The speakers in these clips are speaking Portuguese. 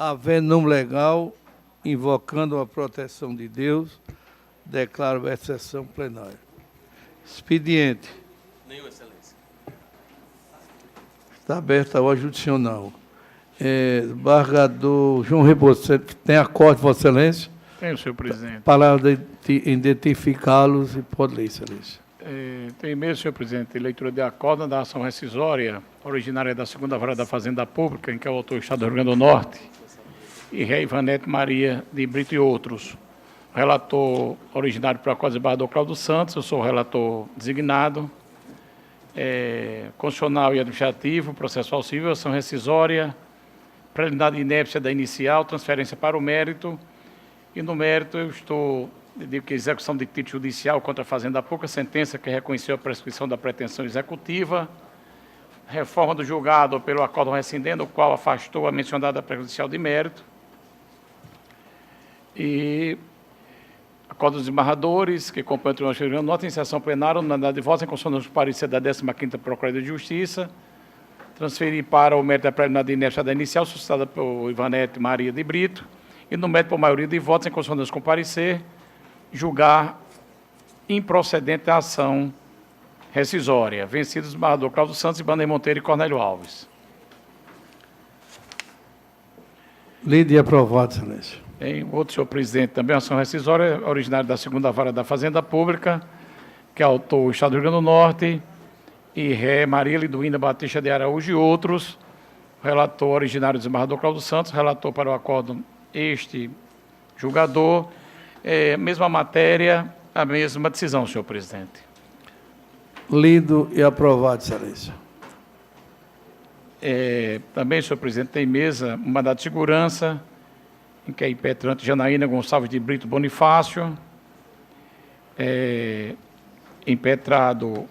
havendo número legal, invocando a proteção de Deus, declaro a sessão plenária. Expediente. Nenhuma, Excelência. Está aberta a ordem judicial. Desembargador João Rebouças, tem acordo, Vossa Excelência? Tenho, senhor presidente. Palavra de identificá-los e pode ler, Excelência. Tem mesmo, senhor presidente, leitura de acordo da ação rescisória, originária da 2ª Vara da Fazenda Pública, em que é o autor Estado do Rio Grande do Norte, e Ré Ivanete Maria de Brito e outros. Relator originário para o acordo, desembargador Cláudio Santos, eu sou o relator designado. Constitucional e administrativo, processual civil, ação rescisória, preliminar de inépcia da inicial, transferência para o mérito. E no mérito eu digo que execução de título judicial contra a Fazenda Pública, sentença que reconheceu a prescrição da pretensão executiva, reforma do julgado pelo acordo rescindendo, o qual afastou a mencionada prejudicial de mérito, e acordo dos embarradores, que compõem o Tribunal de Justiça, nota em sessão plenária, unanimidade de votos em consonância com o parecer da 15ª Procuradoria de Justiça, transferir para o mérito da preliminar de inércia da inicial, suscitada por Ivanete Maria de Brito, e no mérito por maioria de votos em consonância com o parecer, julgar improcedente a ação rescisória. Vencidos o embargador Cláudio Santos, Ibanez Monteiro e Cornélio Alves. Lido e aprovado, Excelência. Em outro, senhor presidente, também ação rescisória, originária da 2ª Vara da Fazenda Pública, que é autor o Estado do Rio Grande do Norte, e Ré Maria Liduína Batista de Araújo e outros. Relator originário do desembargador Cláudio Santos, relator para o acordo este julgador. Mesma matéria, a mesma decisão, senhor presidente. Lido e aprovado, Excelência. Também, senhor presidente, tem mesa um mandado de segurança, em que é impetrante Janaína Gonçalves de Brito Bonifácio, impetrado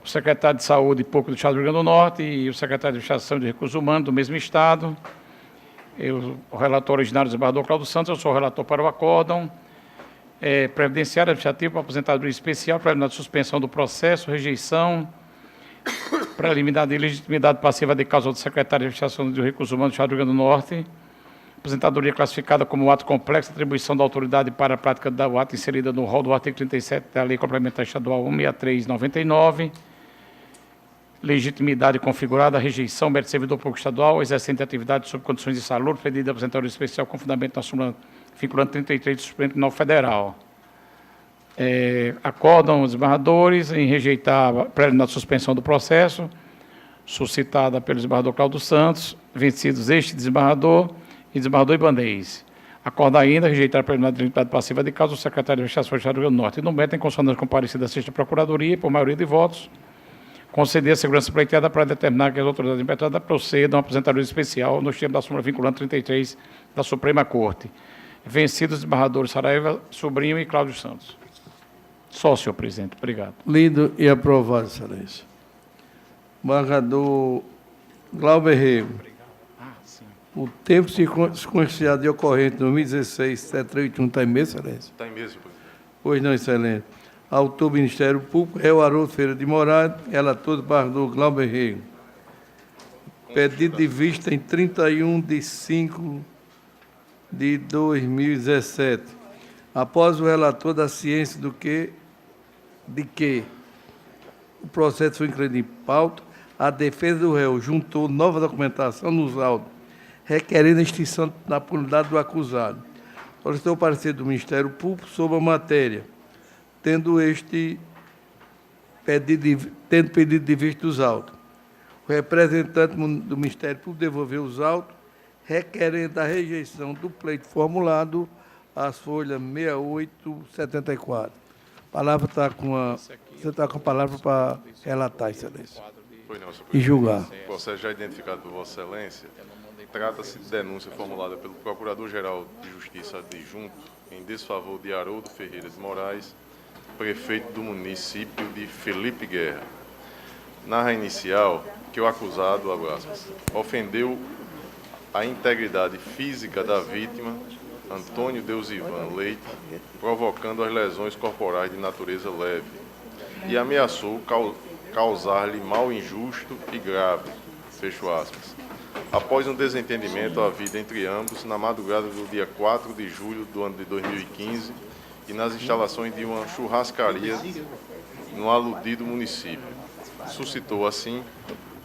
o secretário de Saúde Pública do Estado do Rio Grande do Norte e o secretário de Administração de Recursos Humanos do mesmo Estado. O relator originário do desembargador Cláudio Santos, eu sou o relator para o acórdão. Previdenciário administrativo para aposentadoria especial, preliminar de suspensão do processo, rejeição, preliminar de legitimidade passiva de causa do secretário de Administração de Recursos Humanos do Estado do Rio Grande do Norte, aposentadoria classificada como ato complexo, atribuição da autoridade para a prática do ato inserida no rol do artigo 37 da Lei Complementar Estadual 163/99, legitimidade configurada, rejeição, mérito de servidor público estadual, exercente de atividade sob condições de salubre, pedido de aposentadoria especial com fundamento na súmula vinculante 33 do Supremo Tribunal Federal. Acordam os desembargadores em rejeitar a preliminar de suspensão do processo, suscitada pelo desembargador Cláudio Santos, vencidos este desembargador e desembargador Ibanez. Acorda ainda rejeitar a preliminar de legitimidade passiva de causa do secretário de Administração do Estado do Rio Grande do Norte. E no mérito, em consonância com o parecer da 6ª Procuradoria, por maioria de votos, conceder a segurança pleiteada para determinar que as autoridades impetradas procedam à aposentadoria especial nos termos da súmula vinculante 33 da Suprema Corte. Vencidos os desembargadores Saraiva, Sobrinho e Cláudio Santos. Só, senhor presidente. Obrigado. Lido e aprovado, Excelência. Embargador Glauber Rego. O tempo circunstanciado de ocorrente 2016-731 está em mesa, Excelência? Está em mesa, senhor presidente. Pois não, Excelência. Autor Ministério Público, réu Haroldo Ferreira de Moraes, relator do embargador Glauber Rego. Pedido de vista em 31/5/2017. Após o relator da ciência de que o processo foi incluído em pauta, a defesa do réu juntou nova documentação nos autos, requerendo a extinção da punibilidade do acusado. Solicitou o parecer do Ministério Público sobre a matéria, tendo pedido de vista dos autos. O representante do Ministério Público devolveu os autos, requerendo a rejeição do pleito formulado às folhas 6874. A palavra está com a... Você está com a palavra para relatar, Excelência. Pois não, senhor E presidente. julgar. O processo já identificado por Vossa Excelência, trata-se de denúncia formulada pelo Procurador-Geral de Justiça adjunto em desfavor de Haroldo Ferreira de Moraes, prefeito do município de Felipe Guerra. Narra inicial que o acusado, abre aspas, ofendeu a integridade física da vítima, Antônio Deusivan Leite, provocando as lesões corporais de natureza leve, e ameaçou causar-lhe mal injusto e grave, fecho aspas, após um desentendimento havido entre ambos na madrugada do dia 4 de julho do ano de 2015 e nas instalações de uma churrascaria no aludido município. Suscitou, assim,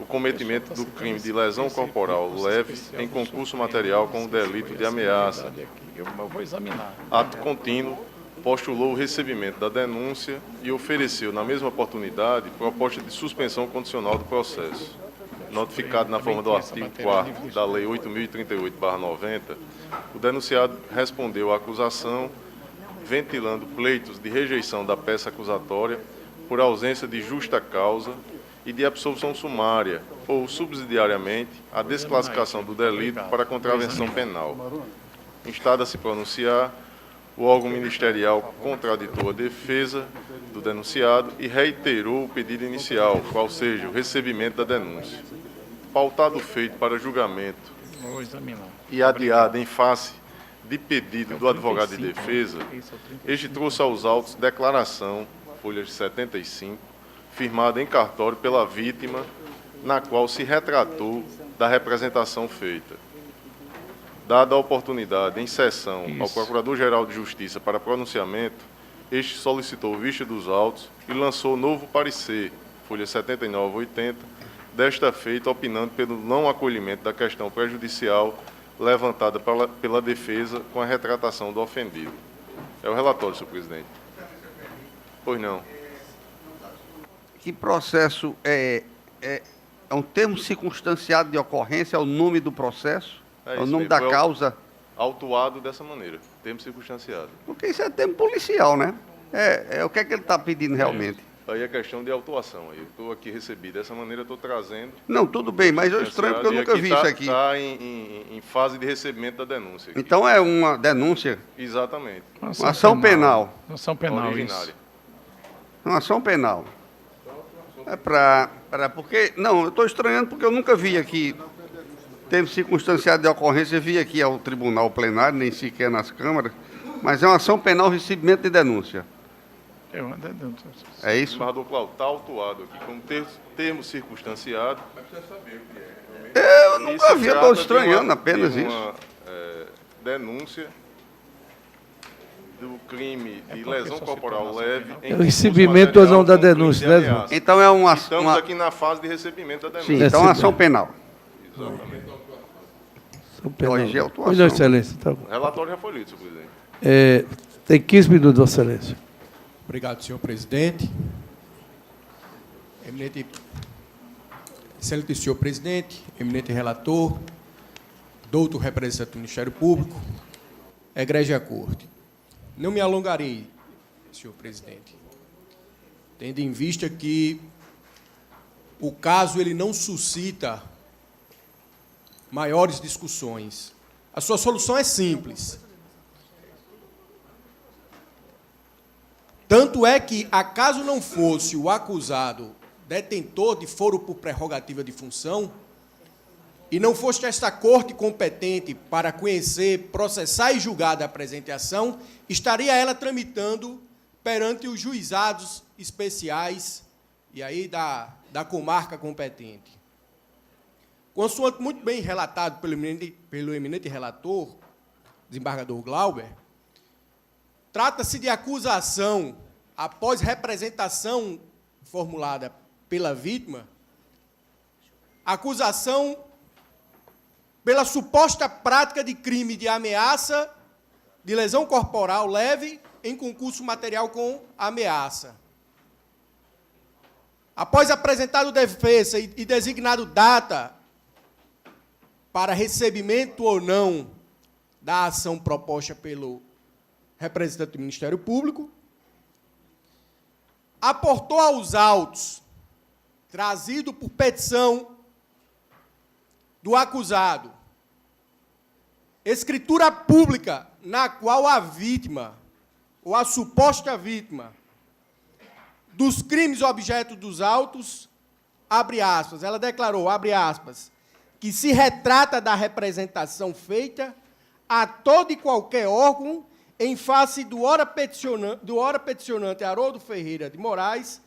o cometimento do crime de lesão corporal leve em concurso material com o delito de ameaça. Eu vou examinar. Ato contínuo, postulou o recebimento da denúncia e ofereceu, na mesma oportunidade, proposta de suspensão condicional do processo. Notificado na forma do artigo 4º da Lei 8.038/90, o denunciado respondeu à acusação, ventilando pleitos de rejeição da peça acusatória por ausência de justa causa e de absolvição sumária ou, subsidiariamente, a desclassificação do delito para contravenção penal. Instado a se pronunciar, o órgão ministerial contraditou a defesa do denunciado e reiterou o pedido inicial, qual seja o recebimento da denúncia. Pautado o feito para julgamento Vou examinar. e adiado em face de pedido do advogado de defesa, este trouxe aos autos declaração, folha 75, firmada em cartório pela vítima, na qual se retratou da representação feita. Dada a oportunidade em sessão ao Procurador-Geral de Justiça para pronunciamento, este solicitou vista dos autos e lançou novo parecer, folha 79/80, desta feita opinando pelo não acolhimento da questão prejudicial levantada pela defesa com a retratação do ofendido. É o relatório, senhor presidente. Pois não. Que processo é um termo circunstanciado de ocorrência, é o nome do processo, é o isso nome mesmo, da foi causa, autuado dessa maneira, termo circunstanciado. porque isso é termo policial, né? O que é que ele está pedindo realmente? Aí é questão de autuação. Eu estou aqui recebido dessa maneira, estou trazendo. Não, tudo bem, mas eu estranho porque eu nunca vi isso aqui. Está em fase de recebimento da denúncia. Aqui. Então é uma denúncia, Exatamente. uma ação penal. Ação penal, Originária. Uma ação penal. É porque, não, eu estou estranhando porque eu nunca vi aqui termo circunstanciado de ocorrência, vi aqui ao tribunal plenário, nem sequer nas câmaras, mas é uma ação penal recebimento de denúncia. É O isso? desembargador Cláudio está autuado aqui como termo circunstanciado. Eu nunca Isso vi, eu estou trata de estranhando uma- apenas de isso. uma, denúncia do crime de porque lesão só corporal citou leve. nossa em É o concurso recebimento ou não material da com crime denúncia, de né, ameaça. Então é uma Estamos aqui na fase de recebimento da denúncia. Sim, então é uma ação Recebimento. penal. Exatamente. São penal. Corrigir a autuação. Pois não, excelência. Tá bom. O relatório já foi lido, senhor presidente. Tem 15 minutos, Vossa Excelência. Obrigado, senhor presidente. Excelente senhor presidente, eminente relator, douto representante do Ministério Público, egrégia corte. Não me alongarei, senhor presidente, tendo em vista que o caso ele não suscita maiores discussões. A sua solução é simples. Tanto é que, acaso não fosse o acusado detentor de foro por prerrogativa de função, e não fosse esta corte competente para conhecer, processar e julgar da presente ação, estaria ela tramitando perante os juizados especiais e aí da comarca competente. Consoante muito bem relatado pelo eminente relator, desembargador Glauber, trata-se de acusação após representação formulada pela vítima, acusação pela suposta prática de crime de ameaça, de lesão corporal leve em concurso material com ameaça. Após apresentado defesa e designado data para recebimento ou não da ação proposta pelo representante do Ministério Público, aportou aos autos, trazido por petição do acusado, escritura pública na qual a vítima, ou a suposta vítima, dos crimes objeto dos autos, abre aspas, ela declarou, abre aspas, que se retrata da representação feita a todo e qualquer órgão em face do ora peticionante Haroldo Ferreira de Moraes,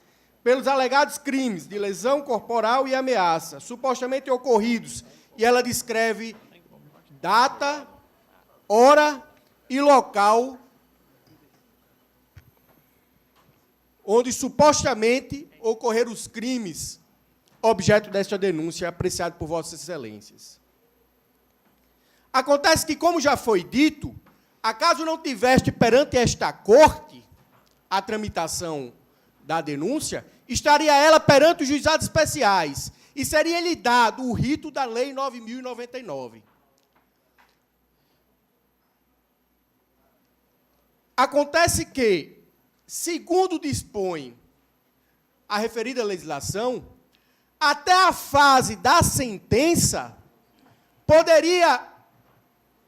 pelos alegados crimes de lesão corporal e ameaça, supostamente ocorridos e ela descreve data, hora e local onde supostamente ocorreram os crimes objeto desta denúncia apreciado por Vossas Excelências. Acontece que, como já foi dito, acaso não tiveste perante esta corte a tramitação da denúncia, estaria ela perante os juizados especiais e seria-lhe dado o rito da Lei 9.099. Acontece que, segundo dispõe a referida legislação, até a fase da sentença, poderia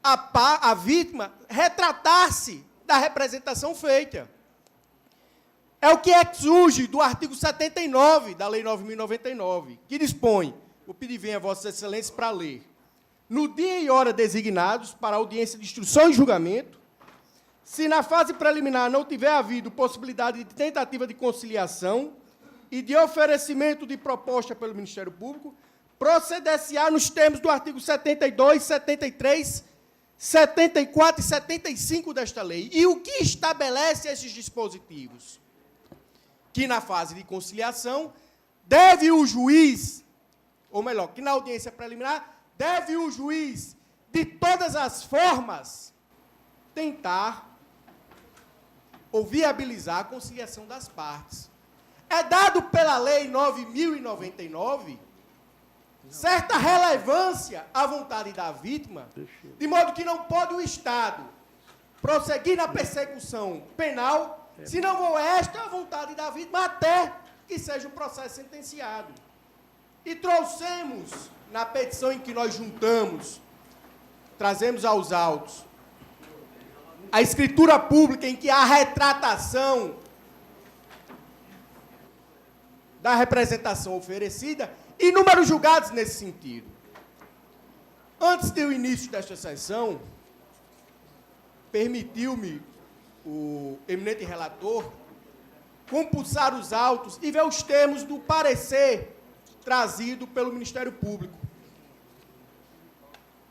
a vítima retratar-se da representação feita. É o que exige do artigo 79 da Lei 9.099, que dispõe, vou pedir venha a Vossas Excelências para ler, no dia e hora designados para audiência de instrução e julgamento, se na fase preliminar não tiver havido possibilidade de tentativa de conciliação e de oferecimento de proposta pelo Ministério Público, proceder-se-á nos termos do artigo 72, 73, 74 e 75 desta lei. E o que estabelece esses dispositivos? Que na fase de conciliação, deve o juiz, ou melhor, que na audiência preliminar, deve o juiz, de todas as formas, tentar ou viabilizar a conciliação das partes. É dado pela Lei 9.099 certa relevância à vontade da vítima, de modo que não pode o Estado prosseguir na persecução penal, se não for esta a vontade da vítima, até que seja o processo sentenciado. E trouxemos, na petição em que nós juntamos, trazemos aos autos, a escritura pública em que há retratação da representação oferecida, e números julgados nesse sentido. Antes do início desta sessão, permitiu-me o eminente relator compulsar os autos e ver os termos do parecer trazido pelo Ministério Público,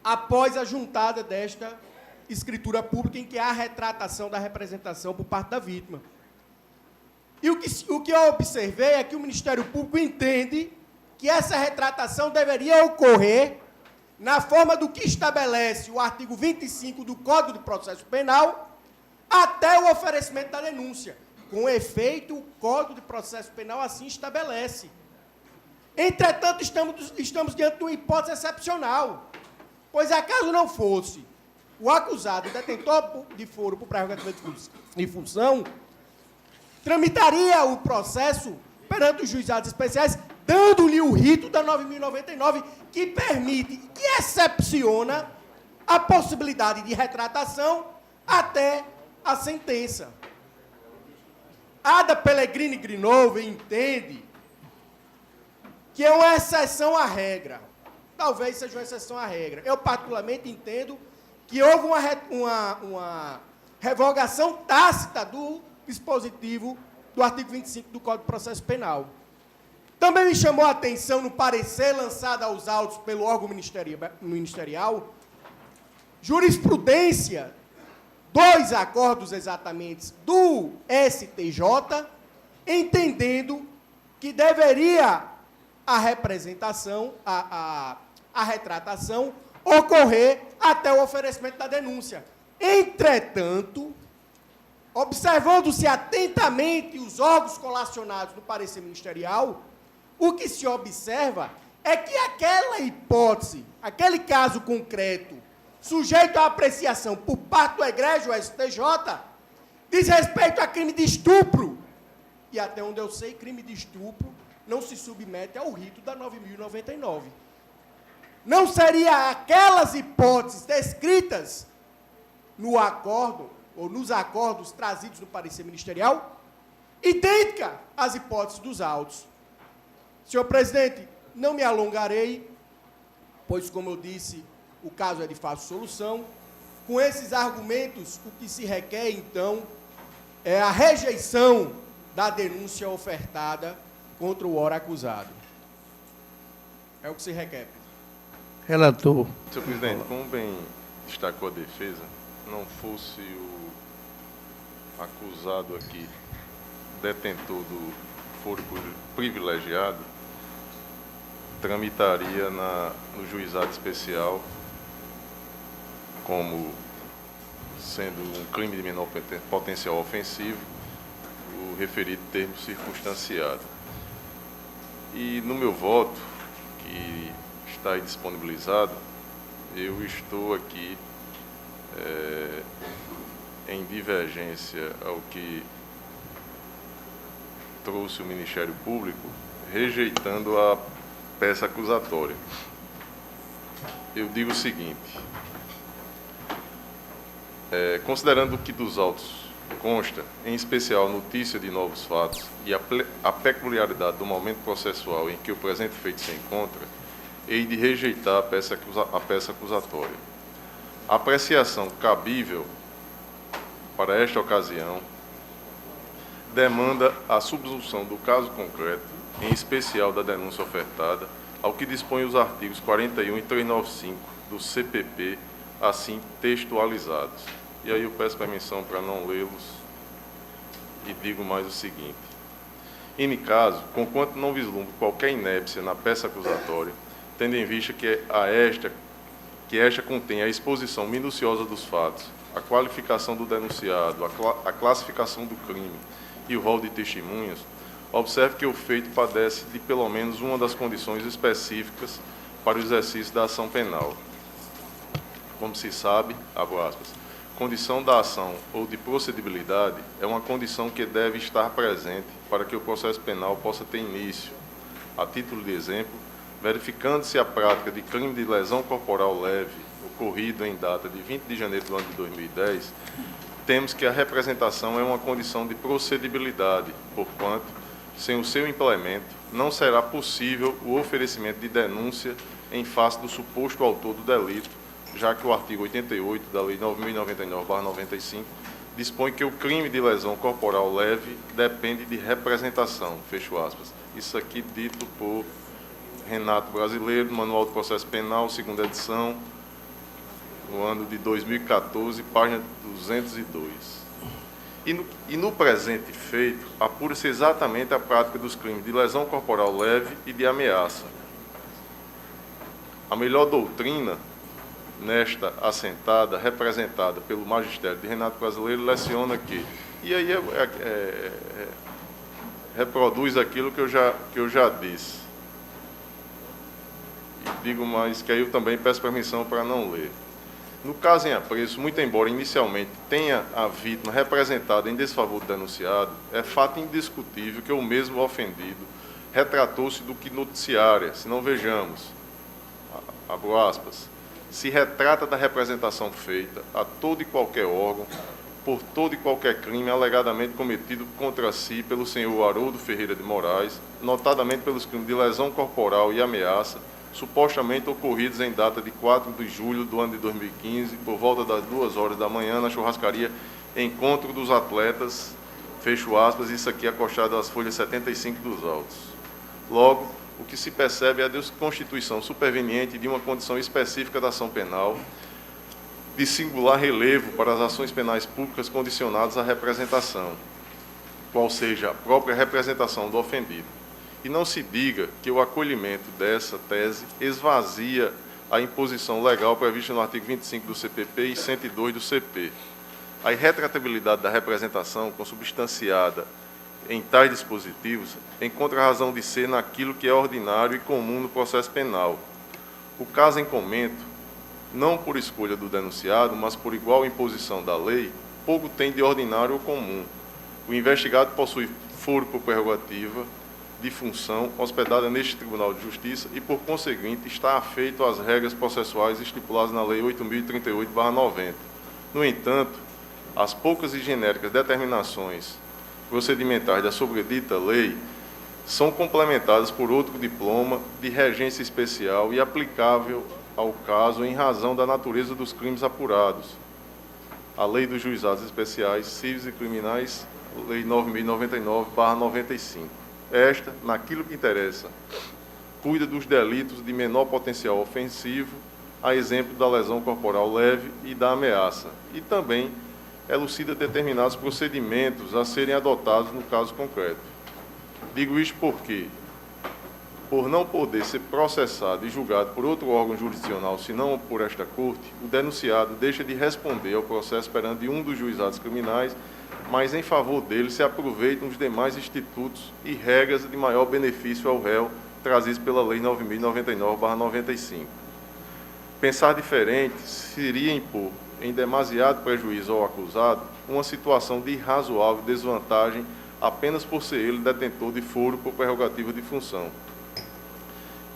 após a juntada desta escritura pública em que há a retratação da representação por parte da vítima. E o que eu observei é que o Ministério Público entende que essa retratação deveria ocorrer na forma do que estabelece o artigo 25 do Código de Processo Penal, até o oferecimento da denúncia. Com efeito, o Código de Processo Penal assim estabelece. Entretanto, estamos diante de uma hipótese excepcional, pois acaso não fosse o acusado, detentor de foro por prerrogativa de função, tramitaria o processo perante os juizados especiais, dando-lhe o rito da 9.099, que permite, que excepciona a possibilidade de retratação até a sentença. Ada Pellegrini Grinolfi entende que é uma exceção à regra. Talvez seja uma exceção à regra. Eu, particularmente, entendo que houve uma revogação tácita do dispositivo do artigo 25 do Código de Processo Penal. Também me chamou a atenção, no parecer lançado aos autos pelo órgão ministerial, jurisprudência, 2 acordos exatamente do STJ, entendendo que deveria a representação, a retratação, ocorrer até o oferecimento da denúncia. Entretanto, observando-se atentamente os órgãos colacionados no parecer ministerial, o que se observa é que aquela hipótese, aquele caso concreto, sujeito à apreciação por parte do egrégio STJ, diz respeito a crime de estupro. E até onde eu sei, crime de estupro não se submete ao rito da 9.099. Não seria aquelas hipóteses descritas no acordo, ou nos acordos trazidos no parecer ministerial, idêntica às hipóteses dos autos. Senhor presidente, não me alongarei, pois, como eu disse, o caso é de fácil solução. Com esses argumentos, o que se requer, então, é a rejeição da denúncia ofertada contra o ora acusado. É o que se requer. Relator. Senhor presidente, como bem destacou a defesa, não fosse o acusado aqui detentor do foro privilegiado, tramitaria no juizado especial como sendo um crime de menor potencial ofensivo o referido termo circunstanciado. E no meu voto, que está aí disponibilizado, eu estou aqui em divergência ao que trouxe o Ministério Público, rejeitando a peça acusatória. Eu digo o seguinte: considerando que dos autos consta, em especial, notícia de novos fatos e a peculiaridade do momento processual em que o presente feito se encontra, hei de rejeitar a peça acusatória. A apreciação cabível para esta ocasião demanda a subsunção do caso concreto, em especial da denúncia ofertada, ao que dispõe os artigos 41 e 395 do CPP, assim textualizados. E aí eu peço permissão para não lê-los e digo mais o seguinte: em caso, conquanto não vislumbre qualquer inépcia na peça acusatória, tendo em vista que esta contém a exposição minuciosa dos fatos, a qualificação do denunciado, a classificação do crime e o rol de testemunhas, observe que o feito padece de pelo menos uma das condições específicas para o exercício da ação penal. Como se sabe, abre aspas, condição da ação ou de procedibilidade é uma condição que deve estar presente para que o processo penal possa ter início. A título de exemplo, verificando-se a prática de crime de lesão corporal leve ocorrido em data de 20 de janeiro do ano de 2010, temos que a representação é uma condição de procedibilidade, porquanto, sem o seu implemento, não será possível o oferecimento de denúncia em face do suposto autor do delito, já que o artigo 88 da Lei 9.099/95 dispõe que o crime de lesão corporal leve depende de representação, fecho aspas. Isso aqui dito por Renato Brasileiro, Manual do Processo Penal, segunda edição, no ano de 2014, página 202. E no presente feito, apura-se exatamente a prática dos crimes de lesão corporal leve e de ameaça. A melhor doutrina, nesta assentada, representada pelo magistério de Renato Brasileiro, leciona que, e aí reproduz aquilo que eu já disse. E digo mais que aí eu também peço permissão para não ler. No caso em apreço, muito embora inicialmente tenha a vítima representada em desfavor do denunciado, é fato indiscutível que o mesmo ofendido retratou-se do que noticiária, se não vejamos, abro aspas, se retrata da representação feita a todo e qualquer órgão, por todo e qualquer crime alegadamente cometido contra si pelo senhor Haroldo Ferreira de Moraes, notadamente pelos crimes de lesão corporal e ameaça, supostamente ocorridos em data de 4 de julho do ano de 2015, por volta das 2 horas da manhã, na churrascaria Encontro dos Atletas, fecho aspas, isso aqui acostado às folhas 75 dos autos. Logo, o que se percebe é a desconstituição superveniente de uma condição específica da ação penal, de singular relevo para as ações penais públicas condicionadas à representação, qual seja a própria representação do ofendido. E não se diga que o acolhimento dessa tese esvazia a imposição legal prevista no artigo 25 do CPP e 102 do CP. A irretratabilidade da representação, consubstanciada em tais dispositivos, encontra razão de ser naquilo que é ordinário e comum no processo penal. O caso em comento, não por escolha do denunciado, mas por igual imposição da lei, pouco tem de ordinário ou comum. O investigado possui foro por prerrogativa de função hospedada neste Tribunal de Justiça e, por conseguinte, está afeito às regras processuais estipuladas na Lei 8.038/90. No entanto, as poucas e genéricas determinações procedimentais da sobredita lei são complementadas por outro diploma de regência especial e aplicável ao caso em razão da natureza dos crimes apurados. A Lei dos Juizados Especiais Civis e Criminais, Lei 9.099/95. Esta, naquilo que interessa cuida dos delitos de menor potencial ofensivo, a exemplo da lesão corporal leve e da ameaça, e também elucida determinados procedimentos a serem adotados no caso concreto. Digo isto porque, por não poder ser processado e julgado por outro órgão jurisdicional, senão por esta Corte, o denunciado deixa de responder ao processo perante um dos juizados criminais, mas em favor dele se aproveitam os demais institutos e regras de maior benefício ao réu trazidos pela Lei 9.099/95. Pensar diferente seria impor, em demasiado prejuízo ao acusado, uma situação de irrazoável desvantagem apenas por ser ele detentor de foro por prerrogativa de função,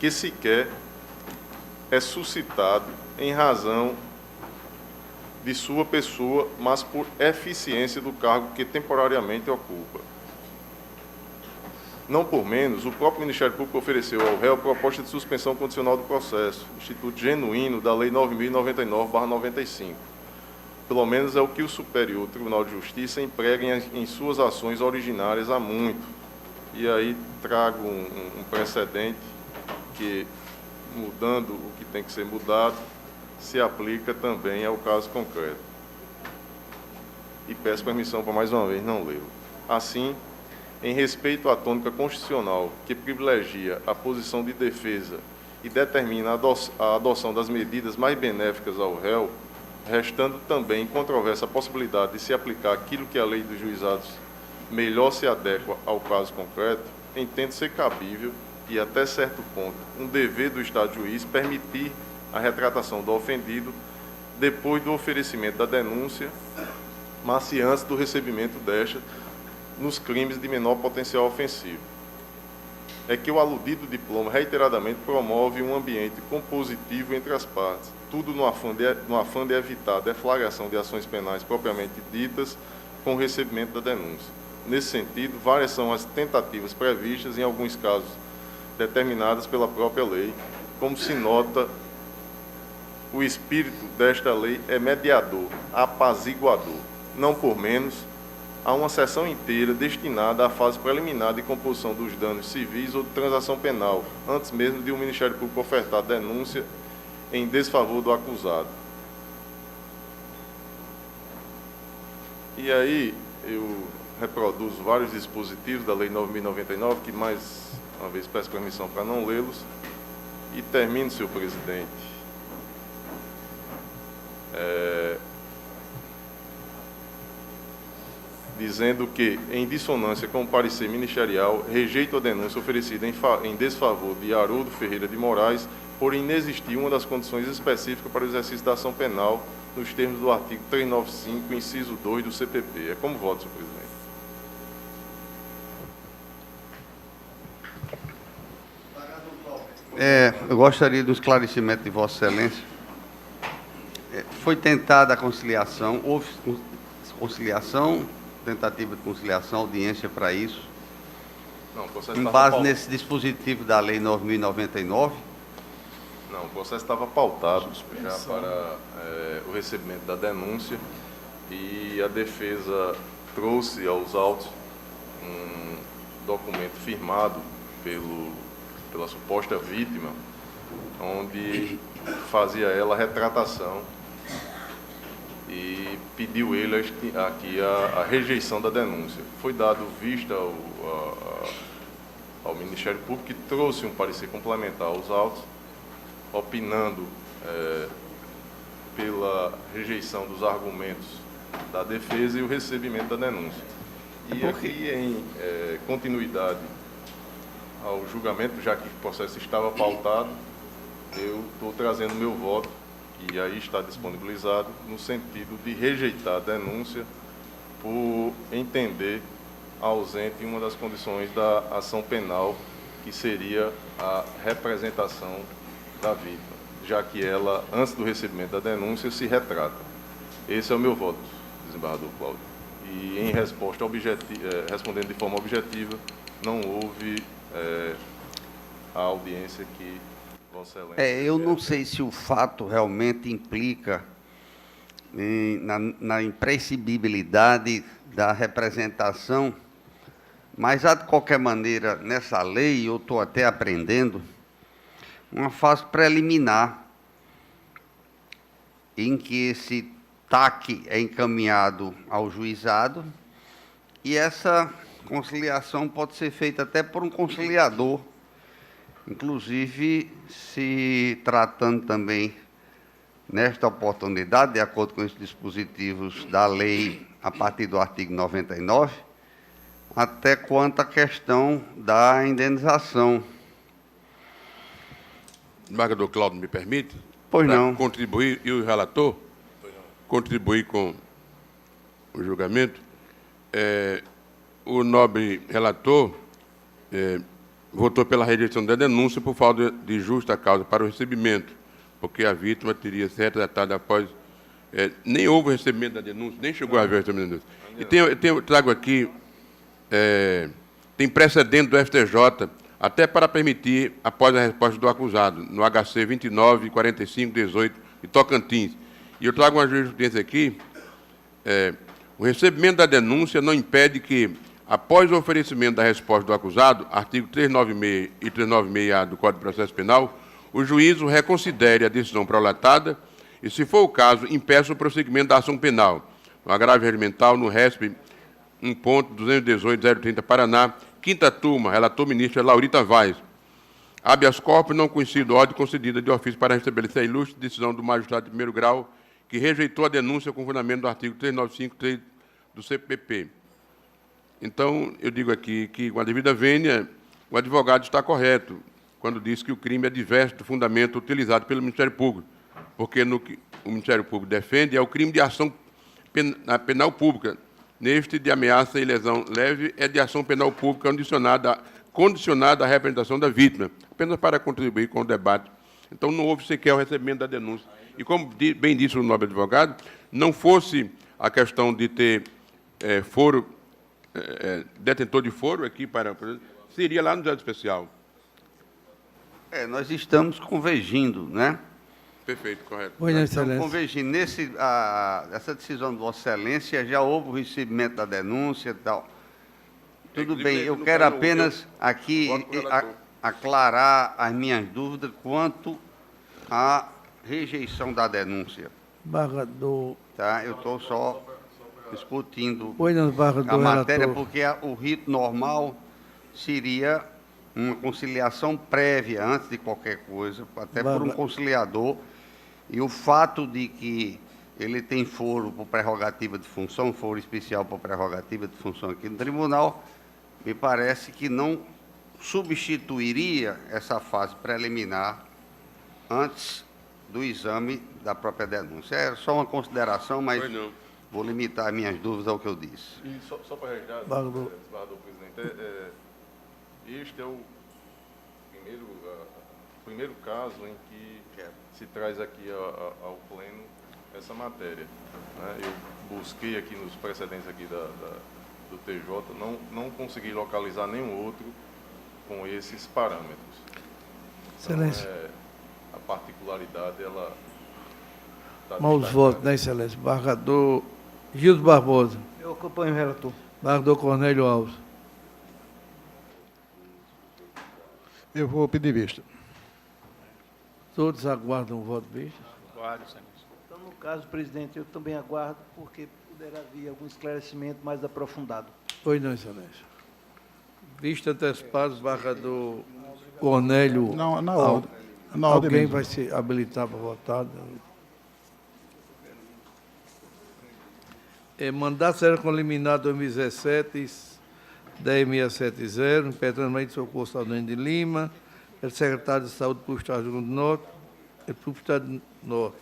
que sequer é suscitado em razão de sua pessoa, mas por eficiência do cargo que temporariamente ocupa. Não por menos, o próprio Ministério Público ofereceu ao réu proposta de suspensão condicional do processo, instituto genuíno da Lei 9.099/95. Pelo menos é o que o Superior Tribunal de Justiça emprega em suas ações originárias há muito. E aí trago um precedente que, mudando o que tem que ser mudado, se aplica também ao caso concreto. E peço permissão para mais uma vez não lê-lo. Assim, em respeito à tônica constitucional que privilegia a posição de defesa e determina a adoção das medidas mais benéficas ao réu, restando também em controvérsia a possibilidade de se aplicar aquilo que a lei dos juizados melhor se adequa ao caso concreto, entendo ser cabível e, até certo ponto, um dever do Estado juiz permitir a retratação do ofendido depois do oferecimento da denúncia, mas se antes do recebimento desta, nos crimes de menor potencial ofensivo. É que o aludido diploma reiteradamente promove um ambiente compositivo entre as partes, tudo no afã de evitar a deflagração de ações penais propriamente ditas com o recebimento da denúncia. Nesse sentido, várias são as tentativas previstas, em alguns casos determinadas pela própria lei. Como se nota, o espírito desta lei é mediador, apaziguador. Não por menos, há uma seção inteira destinada à fase preliminar de composição dos danos civis ou de transação penal, antes mesmo de o Ministério Público ofertar denúncia em desfavor do acusado. E aí eu reproduzo vários dispositivos da Lei 9.099, que mais uma vez peço permissão para não lê-los, e termino, senhor presidente, dizendo que, em dissonância com o parecer ministerial, rejeito a denúncia oferecida em desfavor de Haroldo Ferreira de Moraes, por inexistir uma das condições específicas para o exercício da ação penal, nos termos do artigo 395, inciso 2 do CPP. É como voto, senhor presidente. Eu gostaria do esclarecimento de Vossa Excelência. Foi tentada a conciliação, houve conciliação, tentativa de conciliação, audiência para isso, Não, o processo em estava base pautado. nesse dispositivo da Lei 9.099. Não, o processo estava pautado já para o recebimento da denúncia e a defesa trouxe aos autos um documento firmado pela suposta vítima, onde fazia ela a retratação e pediu ele aqui a rejeição da denúncia. Foi dado vista ao Ministério Público, que trouxe um parecer complementar aos autos, opinando pela rejeição dos argumentos da defesa e o recebimento da denúncia. E aqui, em continuidade ao julgamento, já que o processo estava pautado, eu estou trazendo meu voto, que aí está disponibilizado, no sentido de rejeitar a denúncia por entender ausente uma das condições da ação penal, que seria a representação da vítima, já que ela, antes do recebimento da denúncia, se retrata. Esse é o meu voto, desembargador Cláudio. E, em resposta respondendo de forma objetiva, não houve a audiência que Vossa Excelência... Eu não sei se o fato realmente implica na imprescindibilidade da representação, mas, de qualquer maneira, nessa lei, eu estou até aprendendo, uma fase preliminar em que esse TAC é encaminhado ao juizado e essa conciliação pode ser feita até por um conciliador, inclusive se tratando também, nesta oportunidade, de acordo com os dispositivos da lei, a partir do artigo 99, até quanto à questão da indenização. Embargador Cláudio, me permite? Pois Pra não. Contribuir, e o relator, contribuir com o julgamento. O nobre relator votou pela rejeição da denúncia por falta de justa causa para o recebimento, porque a vítima teria sido retratada após... nem houve o recebimento da denúncia, nem chegou a haver o recebimento da denúncia. E trago aqui, tem precedente do STJ, até para permitir, após a resposta do acusado, no HC 29, 45, 18, de Tocantins. E eu trago uma jurisprudência aqui, o recebimento da denúncia não impede que, após o oferecimento da resposta do acusado, artigo 396 e 396-A do Código de Processo Penal, o juízo reconsidere a decisão prolatada e, se for o caso, impeça o prosseguimento da ação penal, no agravo regimental, no RESP 1.218.030, Paraná, quinta turma, relator ministro Laurita Vaz. Habeas corpus não conhecido ordem concedida de ofício para restabelecer a ilustre decisão do magistrado de primeiro grau que rejeitou a denúncia com fundamento do artigo 395.3 do CPP. Então, eu digo aqui que, com a devida vênia, o advogado está correto quando diz que o crime é diverso do fundamento utilizado pelo Ministério Público, porque no que o Ministério Público defende é o crime de ação penal pública. Neste, de ameaça e lesão leve, é de ação penal pública condicionada à representação da vítima, apenas para contribuir com o debate. Então, não houve sequer o recebimento da denúncia. E, como bem disse o nobre advogado, não fosse a questão de ter detentor de foro aqui seria lá no juizado especial. Nós estamos convergindo, né? Perfeito, correto. Pois não, Excelência. Convergindo. Essa decisão de Vossa Excelência já houve o recebimento da denúncia e tal. Tudo bem, eu quero apenas aqui aclarar as minhas dúvidas quanto à rejeição da denúncia. Embargador. Tá? Eu estou só discutindo Pois não, embargador, a matéria, relator. porque o rito normal seria uma conciliação prévia, antes de qualquer coisa, até por um conciliador. E o fato de que ele tem foro por prerrogativa de função, foro especial por prerrogativa de função aqui no tribunal, me parece que não substituiria essa fase preliminar antes do exame da própria denúncia. É só uma consideração, mas vou limitar minhas dúvidas ao que eu disse. E só para registrar, Embargador presidente, este é o primeiro caso em que se traz aqui ao pleno essa matéria, né? Eu busquei aqui nos precedentes aqui do TJ, não consegui localizar nenhum outro com esses parâmetros. Excelência. Então, a particularidade, ela... Maus votos, né, Excelência? Embargador Gildo Barbosa. Eu acompanho o relator. Embargador Cornélio Alves. Eu vou pedir vista. Todos aguardam o voto de vista? Aguardo, Excelência. Então, no caso, presidente, eu também aguardo, porque poderá vir algum esclarecimento mais aprofundado. Pois não, Excelência. Vista antecipada, embargador Cornélio. Não, na Al- ordem. Na ordem Alguém mesmo. vai se habilitar para votar? Mandato Sério com liminar 2017, 10670, impetrando de Socorro Saldanha de Lima, é secretário de Saúde para o Estado do Rio Grande do Norte, para o Estado do Norte.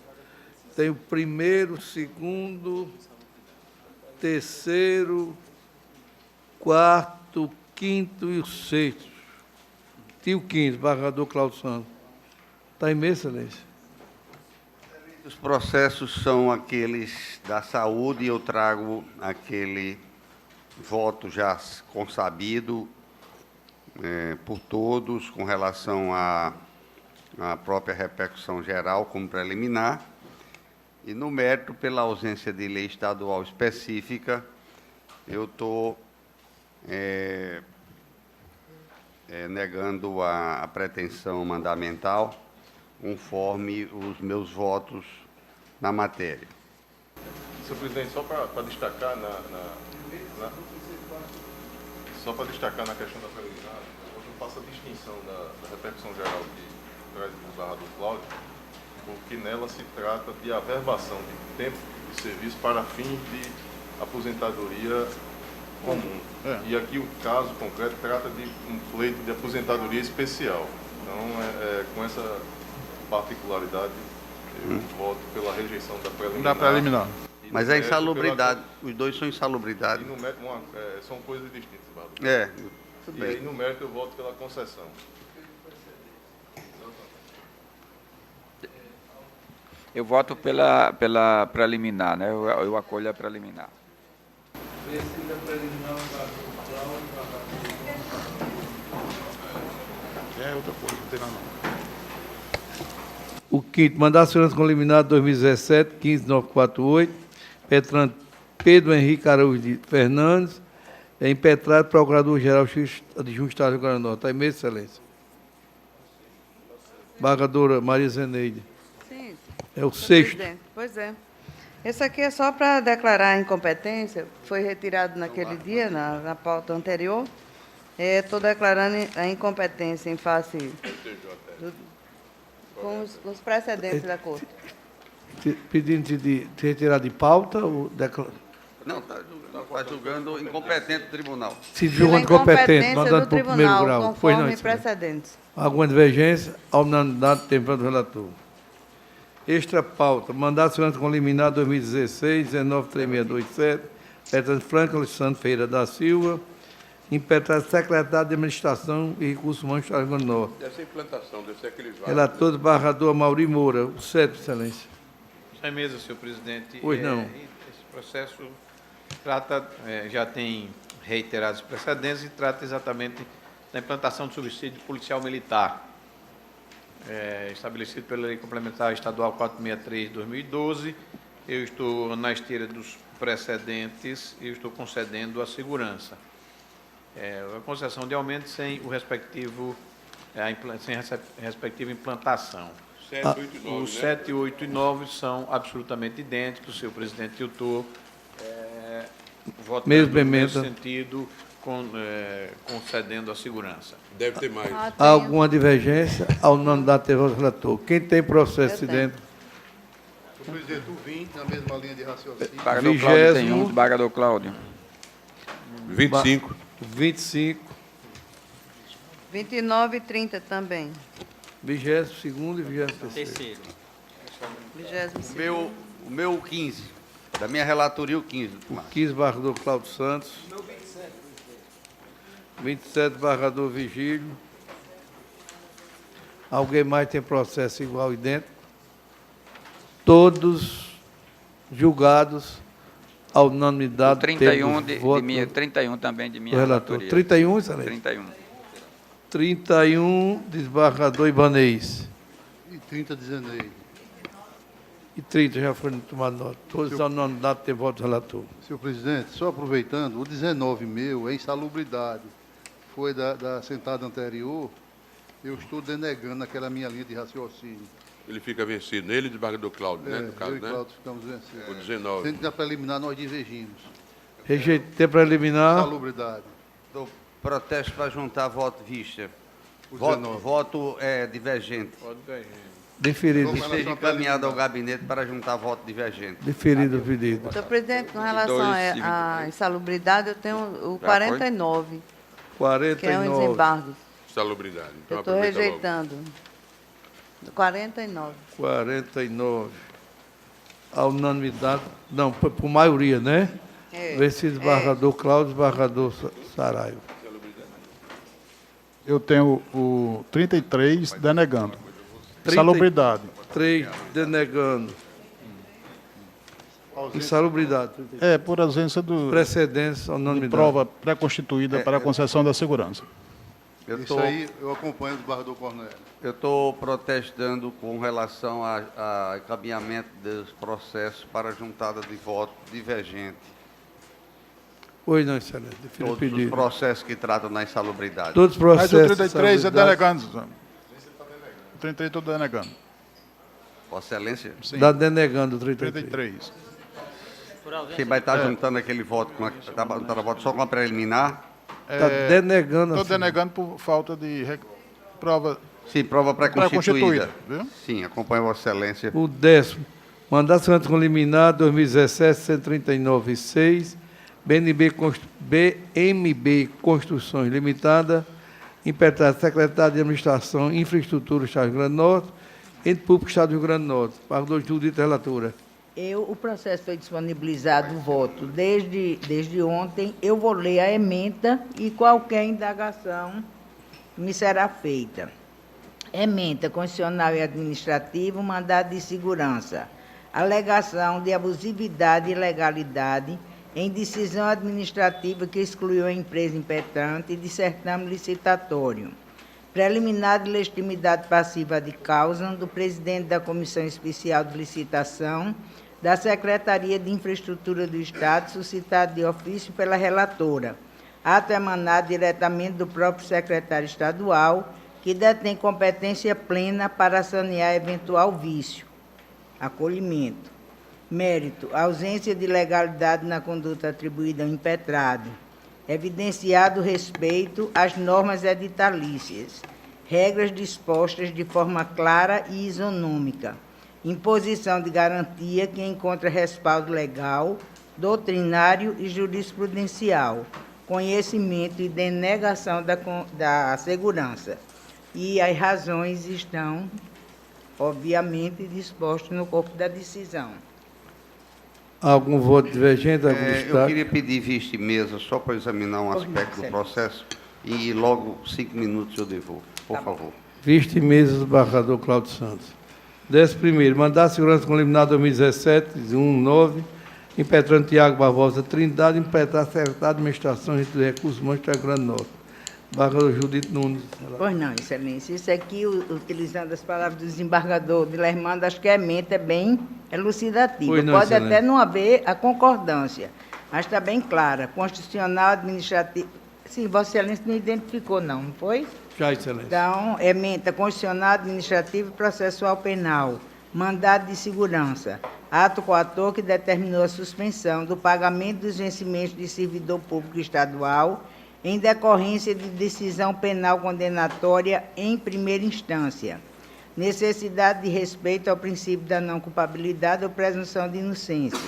Tem o primeiro, segundo, terceiro, quarto, quinto e o sexto. Tio quinto, embargador Cláudio Santos. Está em mesa, Excelência? Os processos são aqueles da saúde e eu trago aquele voto já consabido por todos com relação à própria repercussão geral como preliminar e no mérito pela ausência de lei estadual específica eu estou negando a pretensão mandamental, conforme os meus votos na matéria. Senhor presidente, só para destacar só para destacar na questão da preliminar, eu faço a distinção da repercussão geral que traz o desembargador Cláudio, porque nela se trata de averbação de tempo de serviço para fins de aposentadoria comum. E aqui o caso concreto trata de um pleito de aposentadoria especial. Então, com essa particularidade, eu voto pela rejeição da preliminar. Da preliminar. Mas é insalubridade, os dois são insalubridade. E no mérito, são coisas distintas, desembargador. Tudo E bem. aí, no mérito, eu voto pela concessão. Eu voto pela preliminar, né? Eu acolho a preliminar. É outra coisa, não tem nada não. O quinto, mandato de segurança com liminar 2017, 15948, Petran Pedro Henrique Araújo de Fernandes, é impetrado Procurador-Geral Adjunto Estado do Rio Grande do Norte. Está em mesa, excelência. Embargadora Maria Zeneide. Sim. É o sexto. Presidente. Pois é. Esse aqui é só para declarar a incompetência, foi retirado naquele dia, na pauta anterior. Estou declarando a incompetência em face com os precedentes da Corte. Pedindo de retirar de pauta ou Não, está julgando incompetente o tribunal. se Pela julgando competente, incompetência mandando do para o primeiro tribunal, grau. Pois não, conforme excelência. precedentes. Alguma divergência? A unanimidade tempo do relator. Extra pauta. Mandato de segurança com liminar 2016, 193627, Petrano Franco Alexandre Ferreira da Silva, impetrado secretário de Administração e Recursos Humanos do Estado do Rio Grande do Norte. Dessa implantação, deve ser aqueles vários. Relator do embargador Mauri Moura. O sétimo, excelência. Sem mesa, senhor presidente. Pois não. Esse processo trata, já tem reiterados precedentes e trata exatamente da implantação do subsídio policial militar, estabelecido pela Lei Complementar Estadual 463 de 2012. Eu estou na esteira dos precedentes e estou concedendo a segurança. A concessão de aumento sem o respectivo, sem a respectiva implantação. 7, 8 e 9, Os né? 7, 8 e 9 são absolutamente idênticos, senhor presidente. Eu estou votando Mesma emenda. nesse sentido, concedendo a segurança. Deve ter mais. Há alguma divergência? A unanimidade tempo do relator. Quem tem processo Eu tenho. dentro? Senhor presidente, o 20, na mesma linha de raciocínio. Embargador Cláudio tem 20º. embargador Cláudio. 25. 25, 29 e 30 também. 22º e 23º. 22º. O meu 15, da minha relatoria o 15. 15, embargador Cláudio Santos. 27, embargador Vigílio. Alguém mais tem processo igual e dentro? Todos julgados à unanimidade. 31 temos voto 31 também de minha do relator. relatoria. 31, excelente. 31. 31, desembargador Ibanez. E 30 de Zeneide. E 30, já foi tomado nota. Todos à unanimidade têm voto do relator. Senhor presidente, só aproveitando, o 19 meu é insalubridade. Foi da sentada anterior, eu estou denegando aquela minha linha de raciocínio. Ele fica vencido. Ele e o desembargador Cláudio, né? No caso, eu e né? Cláudio ficamos vencidos. O 19. Sendo que na preliminar nós divergimos. Rejeitei preliminar. Insalubridade. Então, protesto para juntar voto vista. O Voto, 19. voto divergente. Deferido. Que seja encaminhado ao gabinete para juntar voto divergente. Deferido o pedido. Senhor presidente, com relação dois, à insalubridade, eu tenho o Já 49, que é um 49. desembargo. Salubridade. Então, Eu estou aproveita logo. rejeitando. 49. 49. A unanimidade. Não, por maioria, né? Vencido desembargador Cláudio, desembargador Saraiva. Eu tenho o 33 denegando. 30. Insalubridade. 3 denegando. Insalubridade. Por ausência do, Precedência, de unanimidade. prova pré-constituída para a concessão da segurança. Isso aí eu acompanho o desembargador Cornélio. Eu estou protestando com relação a encaminhamento dos processos para juntada de voto divergente. Pois não, excelência. Defiro o Todos os pedido. processos que tratam da insalubridade. Todos os Mas processos... o 33 é salubridade- denegando, senhor. O 33 estou denegando. Vossa Excelência, Sim. Está denegando o 33. 33. você vai estar juntando aquele voto, está juntando a voto só com a preliminar? Está denegando. Estou assim. denegando por falta de prova. Sim, prova pré-constituída. Pré-constituída, viu? Sim, acompanho Vossa Excelência. O 10º, mandato seguinte com liminar 2017, 139.6, BMB Construções Limitada, impetrada Secretaria de Administração e Infraestrutura do Estado do Rio Grande do Norte, Ente Público do Estado do Rio Grande do Norte. Pagador Judite, relatora. O processo foi disponibilizado o voto desde ontem. Eu vou ler a ementa e qualquer indagação me será feita. Ementa constitucional e administrativo, mandado de segurança. Alegação de abusividade e ilegalidade em decisão administrativa que excluiu a empresa impetrante de certame licitatório. Preliminar de legitimidade passiva de causa do presidente da Comissão Especial de Licitação da Secretaria de Infraestrutura do Estado, suscitado de ofício pela relatora. Ato emanado diretamente do próprio secretário estadual, que detém competência plena para sanear eventual vício. Acolhimento. Mérito. Ausência de legalidade na conduta atribuída ao impetrado. Evidenciado respeito às normas editalícias. Regras dispostas de forma clara e isonômica. Imposição de garantia que encontra respaldo legal, doutrinário e jurisprudencial. Conhecimento e denegação da segurança. E as razões estão, obviamente, dispostas no corpo da decisão. Algum voto divergente? Algum Eu destaque? queria pedir vista e mesa só para examinar um aspecto do processo e logo 5 minutos eu devolvo, por favor. Vista e mesa do embargador Cláudio Santos. 11º, mandato de segurança com liminar 2017, 19, impetrante Tiago Barbosa Trindade, impetrar secretário de Administração e de Recursos Humanos do Rio Grande do Norte. Embargador Judite Nunes. Pois não, excelência. Isso aqui, utilizando as palavras do desembargador de Lermando, acho que a ementa é bem elucidativa. Pois não, Pode excelência. até não haver a concordância, mas está bem clara. Constitucional, administrativa... Sim, Vossa Excelência não identificou, não foi? Já, excelência. Então, ementa constitucional, administrativo e processual penal. Mandado de segurança. Ato coator que determinou a suspensão do pagamento dos vencimentos de servidor público estadual em decorrência de decisão penal condenatória em primeira instância. Necessidade de respeito ao princípio da não culpabilidade ou presunção de inocência.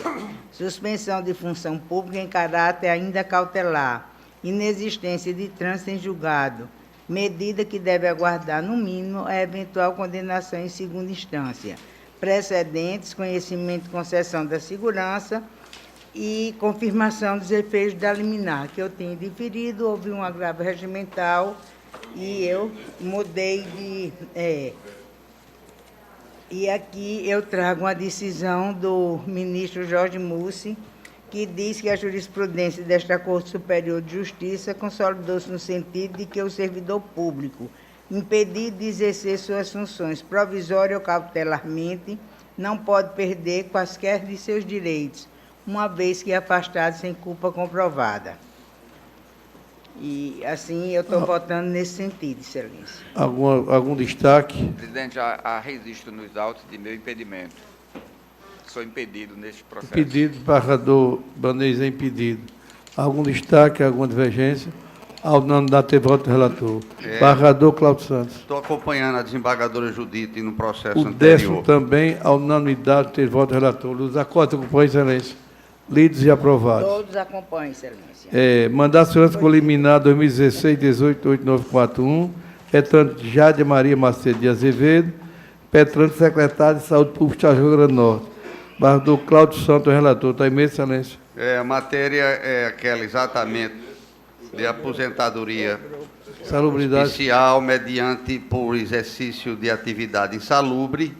Suspensão de função pública em caráter ainda cautelar. Inexistência de trânsito em julgado. Medida que deve aguardar, no mínimo, a eventual condenação em segunda instância. Precedentes, conhecimento e concessão da segurança e confirmação dos efeitos da liminar, que eu tenho diferido, houve um agravo regimental e eu mudei de... E aqui eu trago uma decisão do ministro Jorge Mussi, que diz que a jurisprudência desta Corte Superior de Justiça consolidou-se no sentido de que o servidor público, impedido de exercer suas funções provisória ou cautelarmente, não pode perder quaisquer de seus direitos, uma vez que é afastado sem culpa comprovada. E, assim, eu estou votando nesse sentido, Excelência. Algum destaque? Presidente, há registro nos autos de meu impedimento. Sou impedido neste processo. Impedido, embargador Banês é impedido. Algum destaque, alguma divergência? Ao unanimidade, ter voto do relator. Embargador Cláudio Santos. Estou acompanhando a desembargadora Judite no processo O anterior. 10º também, ao unanimidade, ter voto do relator. Luz Acosta, acompanha, excelência. Lidos e aprovados. Todos acompanham, Excelência. Mandato de segurança com liminar 2016-188941, petrante Jádia Maria Macedo de Azevedo, petrante secretário de Saúde Pública do Estado do Rio Grande do Norte. Embargador Cláudio Santos, relator. Está em mesa, excelência. A matéria é aquela exatamente de aposentadoria Salubridade. especial mediante por exercício de atividade insalubre,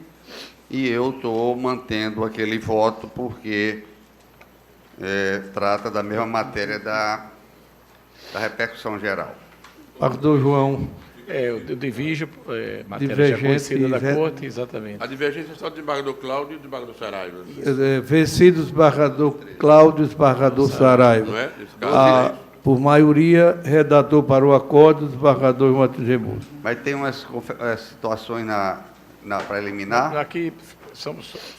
e eu estou mantendo aquele voto porque trata da mesma matéria da repercussão geral. Embargador João. Eu divijo, matéria já Divergente conhecida da e Corte, exatamente. A divergência é só do desembargador Cláudio e do desembargador Saraiva. Vencido o desembargador Cláudio, desembargador Saraiva. Não é? Esse caso Por maioria, redator para o acórdão, desembargador Matheus Rebouças. Mas tem umas situações na preliminar. Aqui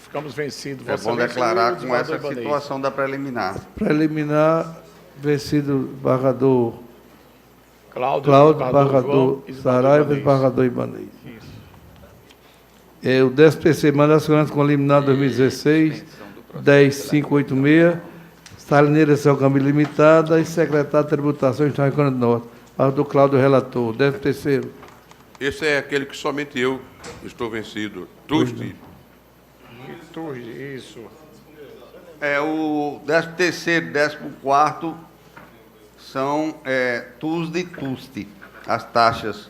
ficamos vencidos. É Vossa bom Excelência, declarar e o com essa desembargador Ibanez. situação da preliminar. Preliminar, vencido o desembargador Cláudio, Cláudio, desembargador desembargador João e Saraiva e Ibanez. desembargador Ibanez. Isso. O 13º Manda da Segurança com liminar 2016, 10586, Salineira São Camilo Limitada e secretário de Tributação do Estado do Rio Grande do Norte. Desembargador Cláudio, relator. 13º. Esse é aquele que somente eu estou vencido. Tusti. Isso. O 13º e 14º são TUSD e TUST, as taxas.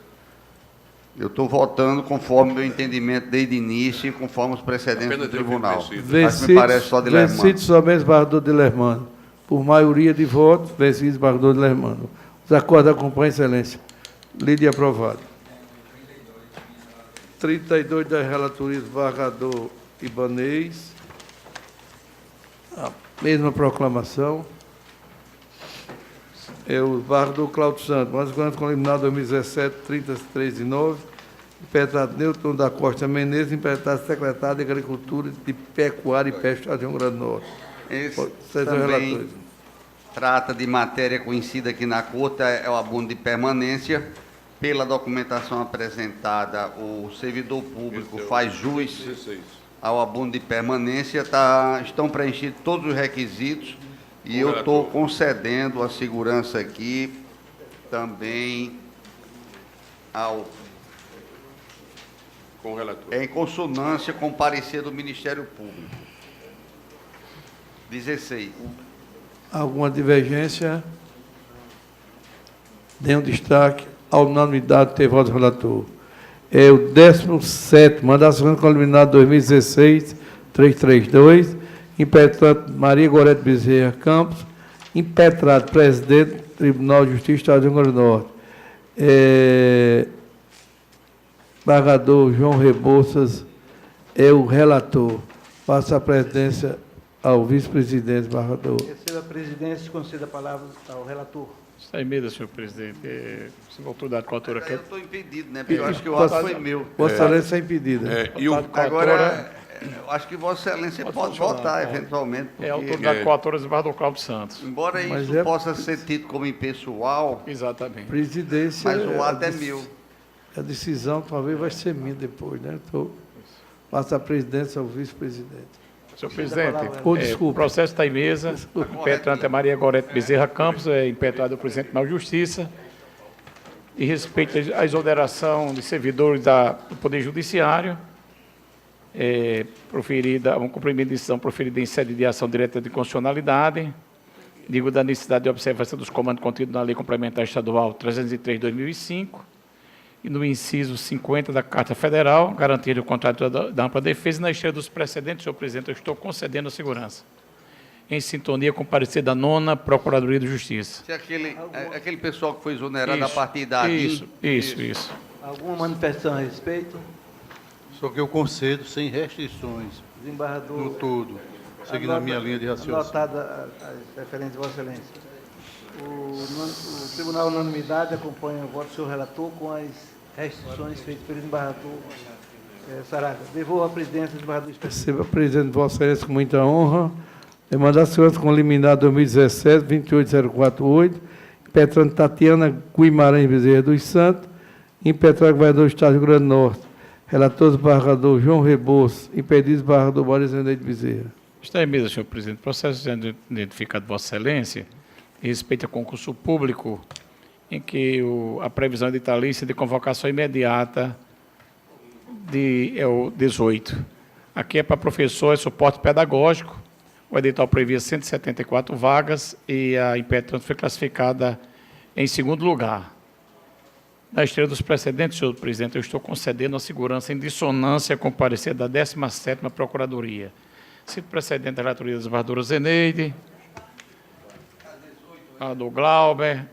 Eu estou votando conforme meu entendimento desde o início e conforme os precedentes Apenas do eu fico tribunal. vencido. Acho que me parece só de Lermano. Vencido somente o desembargador de Lermano. Por maioria de votos, vencido o desembargador de Lermano. Os acordos acompanham, Excelência. Lido e aprovado. 32 da relatoria do desembargador Ibanez. A mesma proclamação. O desembargador Cláudio Santos, mas com liminar 2017, 33 e 9. Impetrado Newton da Costa Menezes, impetrado secretário de Agricultura, de Pecuária e Pesca do Rio Grande do Norte. Esse também trata de matéria conhecida aqui na Corte, é o abono de permanência. Pela documentação apresentada, o servidor público faz jus ao abono de permanência, estão preenchidos todos os requisitos e eu estou concedendo a segurança aqui também ao... Com o relator. É em consonância com o parecer do Ministério Público. 16. Alguma divergência? Nenhum destaque. A unanimidade tem voto do relator. O 17º, mandação preliminar 2016, 332, impetrante Maria Gorete Bezerra Campos, impetrado presidente do Tribunal de Justiça do Estado do Rio Grande do Norte. Desembargador João Rebouças é o relator. Passa a presidência ao vice-presidente, desembargador. Receba a presidência e conceda a palavra ao relator. Está em emenda, senhor presidente. Senhor autoridade coautora aqui. Eu estou impedido, né? Porque eu acho que o ato foi meu. Vossa Excelência é impedida. Agora, eu acho que Vossa Excelência pode votar, eventualmente. É a autoridade coautora do desembargador Cláudio Santos. Embora isso possa ser tido como impessoal, exatamente. Presidência, mas o ato é meu. A decisão talvez vai ser minha depois, né? Passa a presidência ao vice-presidente. Senhor presidente, desculpa. o processo está em mesa. O impetrante é Maria Gorete Bezerra Campos, impetrado do presidente do Tribunal de Justiça, e respeito à exoneração de servidores do Poder Judiciário, proferida, um cumprimento de decisão proferida em sede de ação direta de constitucionalidade, digo da necessidade de observância dos comandos contidos na Lei Complementar Estadual 303/2005, e no inciso 50 da Carta Federal, garantir o contrato da ampla defesa e na esteira dos precedentes, senhor presidente, eu estou concedendo a segurança, em sintonia com o parecer da 9ª Procuradoria de Justiça. Se aquele pessoal que foi exonerado a partir da ADIM... Isso. Alguma manifestação a respeito? Só que eu concedo sem restrições, Desembargador, no todo, seguindo a minha linha de raciocínio. Anotada as referências de Vossa Excelência. O Tribunal Unanimidade acompanha o voto do senhor relator com as restrições feitas pelo desembargador Saraiva. Devolvo a presidência do desembargador especial. Receba, presidente, Vossa Excelência, com muita honra. Demanda a segurança com liminar 2017, 28048, impetrante Tatiana Guimarães Bezerra dos Santos, impetrante governador do Estado do Rio Grande do Norte. Relator, desembargador João Rebouças, impedido, desembargador Maurício Henrique Bezerra. Está em mesa, senhor presidente. Processo sendo identificado, Vossa Excelência, respeito ao concurso público, em que a previsão editalícia de convocação imediata é o 18. Aqui é para professor, é suporte pedagógico. O edital previa 174 vagas e a impetrante foi classificada em segundo lugar. Na esteira dos precedentes, senhor presidente, eu estou concedendo a segurança em dissonância com o parecer da 17ª Procuradoria. Cito precedente da relatoria da desembargadora Zeneide, a do Glauber,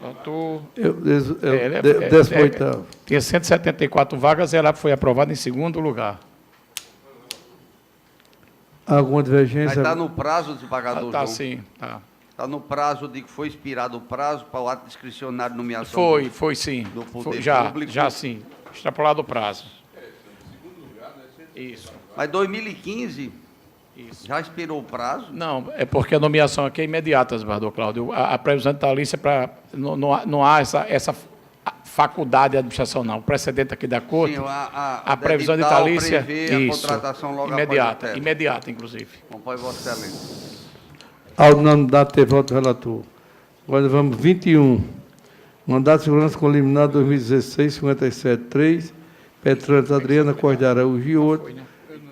Relator. Eu 18º. Tinha 174 vagas, ela foi aprovada em segundo lugar. Alguma Mas divergência? está no prazo, desembargador Está João? sim, tá. Está no prazo de que foi expirado o prazo para o ato discricionário de nomeação Foi sim. do Poder Foi, já Público? sim. Extrapolado o prazo. Isso. Mas 2015 Isso. já expirou o prazo? Não, é porque a nomeação aqui é imediata, desembargador Cláudio. A previsão vitalícia, não há essa faculdade de administração, não. O precedente aqui da Corte, Sim, a previsão edital vitalícia, prevê a contratação logo após o imediata, término. imediata, inclusive. Acompanhe, Vossa Excelência. Ao unanimidade, ter voto do relator. Agora vamos 21. Mandato de segurança com liminar 2016, 57.3, Petrantes Adriana Costa de Araújo e outro,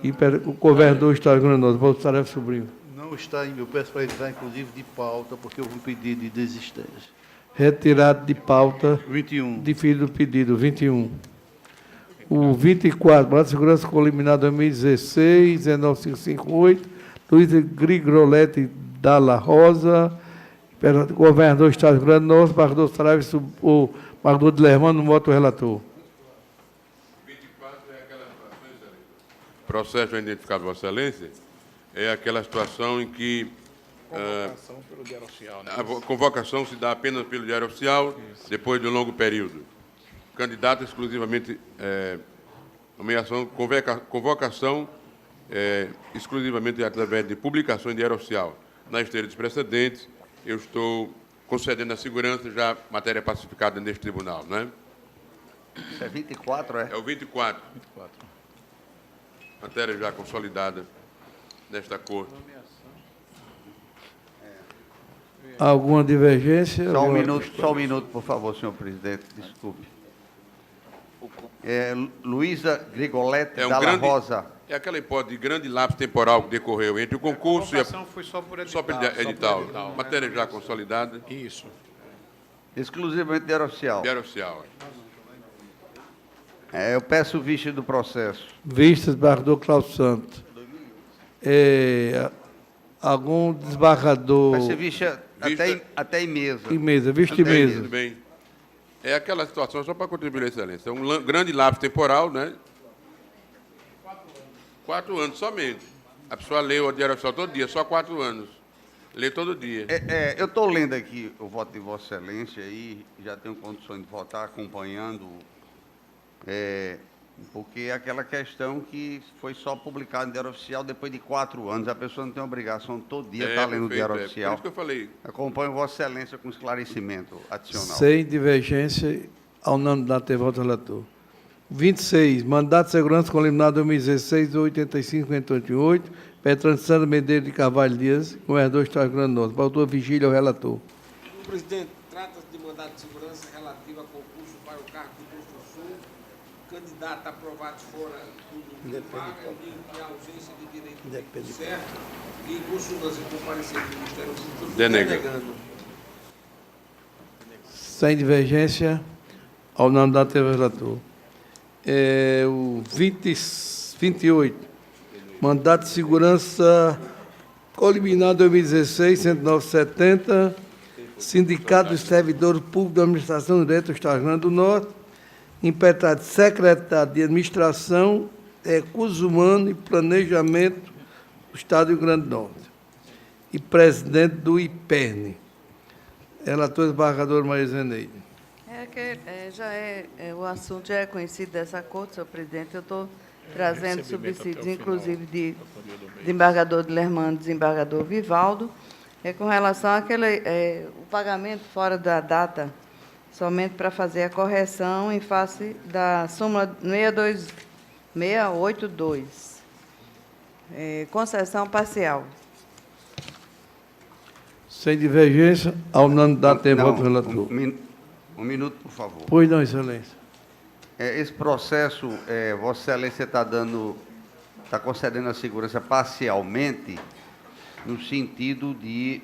e o governador do Estado do Rio Grande do Norte. Voto tarefa, sobrinho. Não está em, eu peço para entrar, inclusive, de pauta, porque houve um pedido de desistência. Retirado de pauta. 21. Diferido do pedido. 21. O 24, mandato de segurança com liminar 2016, 19558, Luiz Grigrolete Dalla Rosa, governador do Estado do Rio Grande do Norte, embargador Saraiva, o embargador de Lermano, no voto do relator. 24 é aquela situação, Excelência. Processo a identificar, Vossa Excelência, é aquela situação em que Convocação pelo Diário Oficial, né? a convocação se dá apenas pelo Diário Oficial, depois de um longo período. Candidato exclusivamente, nomeação, convocação exclusivamente através de publicação em Diário Oficial. Na esteira dos precedentes, eu estou concedendo a segurança, já matéria pacificada neste tribunal, não é? Isso é 24, é? É o 24. Matéria já consolidada nesta Corte. Alguma divergência? Só um minuto, por favor, senhor presidente, desculpe. Luísa Grigolete Dalla Rosa. É aquela hipótese de grande lapso temporal que decorreu entre o concurso e a... foi só por edital. Só pelo edital. Matéria já consolidada. Isso. Exclusivamente Diário Oficial. Diário Oficial. Eu peço vista do processo. Vistas, embargador Cláudio Santos. Algum desembargador... Vai ser vista até em mesa. Em mesa, vista em mesa. Tudo bem. É aquela situação, só para contribuir, Excelência, é um grande lapso temporal, né? 4 anos somente. A pessoa lê o Diário Oficial todo dia, só 4 anos. Lê todo dia. Eu estou lendo aqui o voto de Vossa Excelência e já tenho condições de votar acompanhando, porque é aquela questão que foi só publicado no Diário Oficial depois de 4 anos. A pessoa não tem obrigação todo dia estar lendo o Diário Oficial. Por isso que eu falei. Acompanho Vossa Excelência com esclarecimento adicional. Sem divergência, ao unanimidade, ter voto do relator. 26, mandato de segurança com liminar 2016, 8558, Petrantes Sandra Medeiros de Carvalho Dias, governador do Estado do Rio Grande do Norte. Pautor Vigília, o relator. Presidente, trata-se de mandato de segurança relativo a concurso para o cargo de construção. Candidato aprovado fora do vaga, em ausência de direito certo, e em consonância com o parecer do Ministério Público, denegando. Sem divergência, ao unanimidade, ter voto do relator. O 28, mandato de segurança coliminar 2016, 10970, Sindicato dos Servidores Públicos da Administração Direta do Estado do Rio Grande do Norte, impetrado secretário de Administração, Recursos Humanos e Planejamento do Estado do Rio Grande do Norte e presidente do IPERN. Relator, desembargador Maria Zeneide. O assunto já é conhecido dessa corte, senhor presidente. Eu estou trazendo subsídios, inclusive, de desembargador de Lermano e desembargador Vivaldo, com relação àquele, o pagamento fora da data, somente para fazer a correção em face da súmula 682, concessão parcial. Sem divergência, ao unanimidade, ter voto do relator. Um minuto, por favor. Pois não, Excelência. Esse processo, Vossa Excelência está concedendo a segurança parcialmente, no sentido de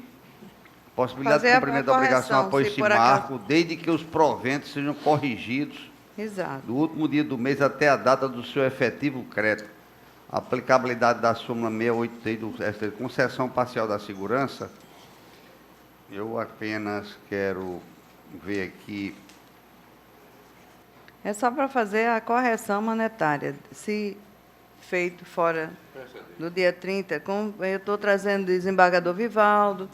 possibilidade de cumprimento da obrigação após esse marco, desde que os proventos sejam corrigidos do último dia do mês até a data do seu efetivo crédito. A aplicabilidade da súmula 683 do STF, concessão parcial da segurança, eu apenas quero ver aqui. É só para fazer a correção monetária. Se feito fora do dia 30, eu estou trazendo desembargador Vivaldo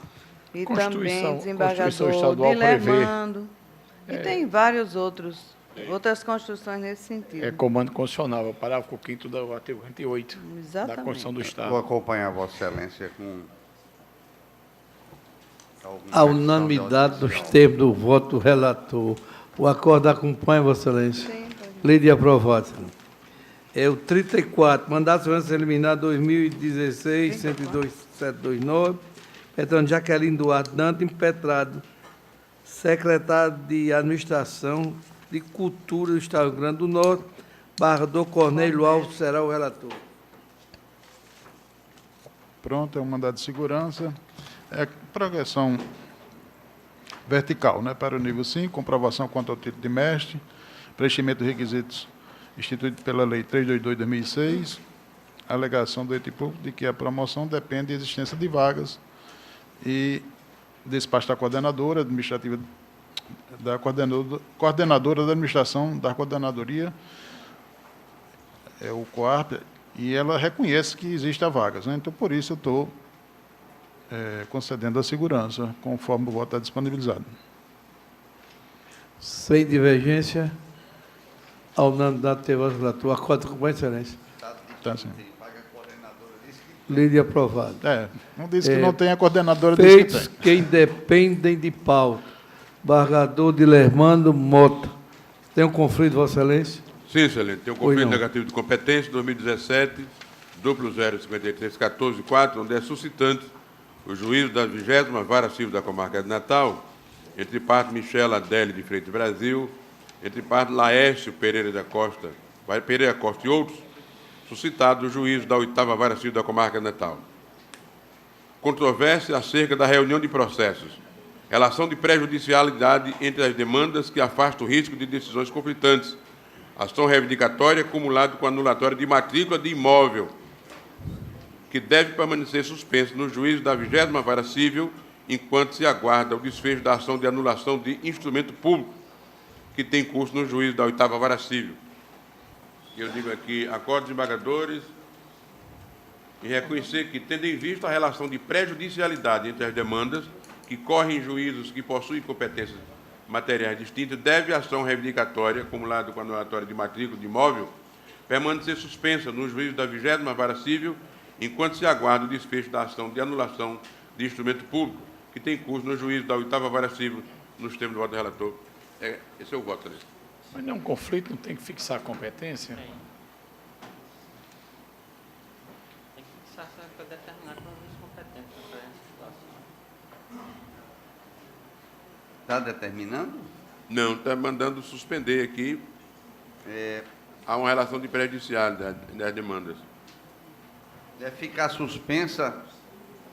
e também desembargador Dilermando. E tem vários outras construções nesse sentido. É comando constitucional, é o parágrafo 5º do artigo 28 Exatamente. da Constituição do Estado. Vou acompanhar Vossa Excelência com A unanimidade dos termos do voto do relator. O acordo acompanha, Vossa Excelência. Sim, Lei de aprovado. É o 34, mandato de segurança eliminar 2016, 102.729, Petrano Jaqueline Duarte Dante, impetrado, secretário de Administração de Cultura do Estado do Rio Grande do Norte, embargador Cornélio Alves será o relator. Pronto, é um mandado de segurança. É progressão vertical, né? Para o nível 5, comprovação quanto ao título de mestre, preenchimento de requisitos instituído pela Lei 322/2006, alegação do ente público de que a promoção depende da existência de vagas e despacho da coordenadora administrativa, da coordenadora da administração da coordenadoria, é o COARP, e ela reconhece que existem vagas, né? Então, por isso, eu estou concedendo a segurança, conforme o voto está disponibilizado. Sem divergência, a unanimidade teve o relator. Acordo com a Excelência. Tá, sim. Lei de aprovado. Não disse que não tem a coordenadora, disse que Feitos tem. que independem de pauta. Embargador Dilermando Mota. Tem um conflito, Vossa Excelência? Sim, excelente. Tem um conflito negativo de competência, 2017, 005314-4, onde é suscitante o juízo da 20ª Vara Civil da Comarca de Natal, entre parte Michela Adélio de Freitas Brasil, entre parte Laércio Pereira Costa e outros, suscitado o juízo da 8ª Vara Civil da Comarca de Natal. Controvérsia acerca da reunião de processos. Relação de prejudicialidade entre as demandas que afasta o risco de decisões conflitantes. Ação reivindicatória acumulada com anulatória de matrícula de imóvel, que deve permanecer suspenso no juízo da 20ª Vara Civil, enquanto se aguarda o desfecho da ação de anulação de instrumento público, que tem curso no juízo da 8ª Vara Civil. Eu digo aqui, acordo dos embargadores, e reconhecer que, tendo em vista a relação de prejudicialidade entre as demandas, que correm em juízos que possuem competências materiais distintas, deve a ação reivindicatória, acumulada com anulatória de matrícula de imóvel, permanecer suspensa no juízo da 20ª Vara Civil, enquanto se aguarda o desfecho da ação de anulação de instrumento público, que tem curso no juízo da 8ª Vara Civil, nos termos do voto do relator. Esse é o voto, Excelência. Mas não é um conflito, não tem que fixar a competência? Tem que fixar para determinar qual é as competências para essa situação. Está determinando? Não, está mandando suspender aqui. Há uma relação de prejudicialidade das demandas. Deve ficar suspensa,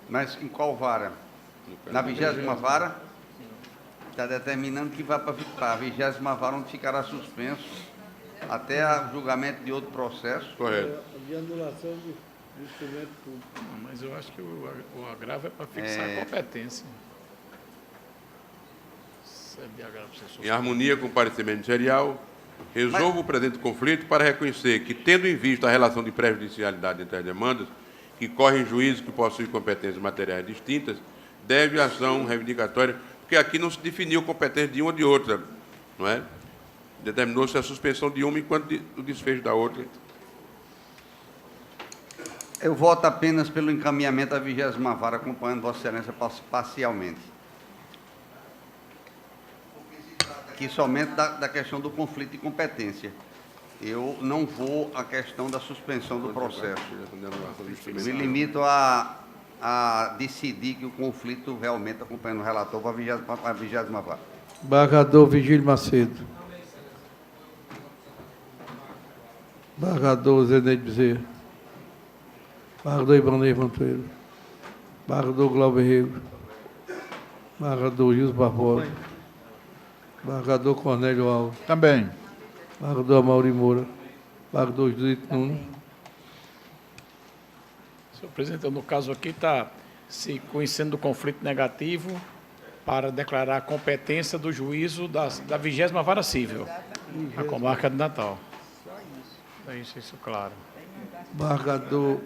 mas em qual vara? Na 20ª Vara? Está determinando que vai para a 20ª Vara, onde ficará suspenso até o julgamento de outro processo. Correto. De anulação do instrumento público. Não, mas eu acho que o agravo é para fixar a competência. Em harmonia com o parecer ministerial, resolvo o presente conflito para reconhecer que, tendo em vista a relação de prejudicialidade entre as demandas, que correm em juízo que possuem competências materiais distintas, deve a ação reivindicatória, porque aqui não se definiu competência de uma ou de outra, não é? Determinou-se a suspensão de uma enquanto o desfecho da outra. Eu voto apenas pelo encaminhamento da 20ª Vara, acompanhando Vossa Excelência parcialmente. Aqui somente da questão do conflito de competência. Eu não vou à questão da suspensão do processo. Me limito a decidir que o conflito realmente, acompanhando o relator, para a 20ª Vara. Embargador Vigílio Macedo. Embargador Zeneide Bezerra. Embargador Ibanez Mantueiro. Embargador Glauber Rego. Embargador Gilson Barbosa. Embargador Cornélio Alves. Também. Embargador Amaury Moura. Embargador Judito Nunes. Senhor presidente, no caso aqui está se conhecendo do conflito negativo para declarar a competência do juízo da 20ª Vara Civil, a comarca de Natal. É isso, claro. Embargador.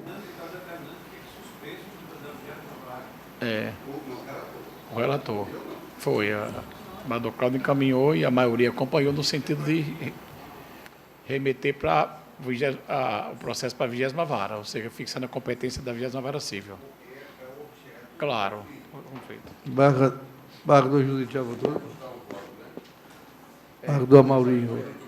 O relator. Foi. O embargador Cláudio encaminhou e a maioria acompanhou no sentido de remeter para o processo para a 20ª Vara, ou seja, fixando a competência da 20ª Vara Civil. Claro. Embargador Judite já votou? Embargador Amaurinho.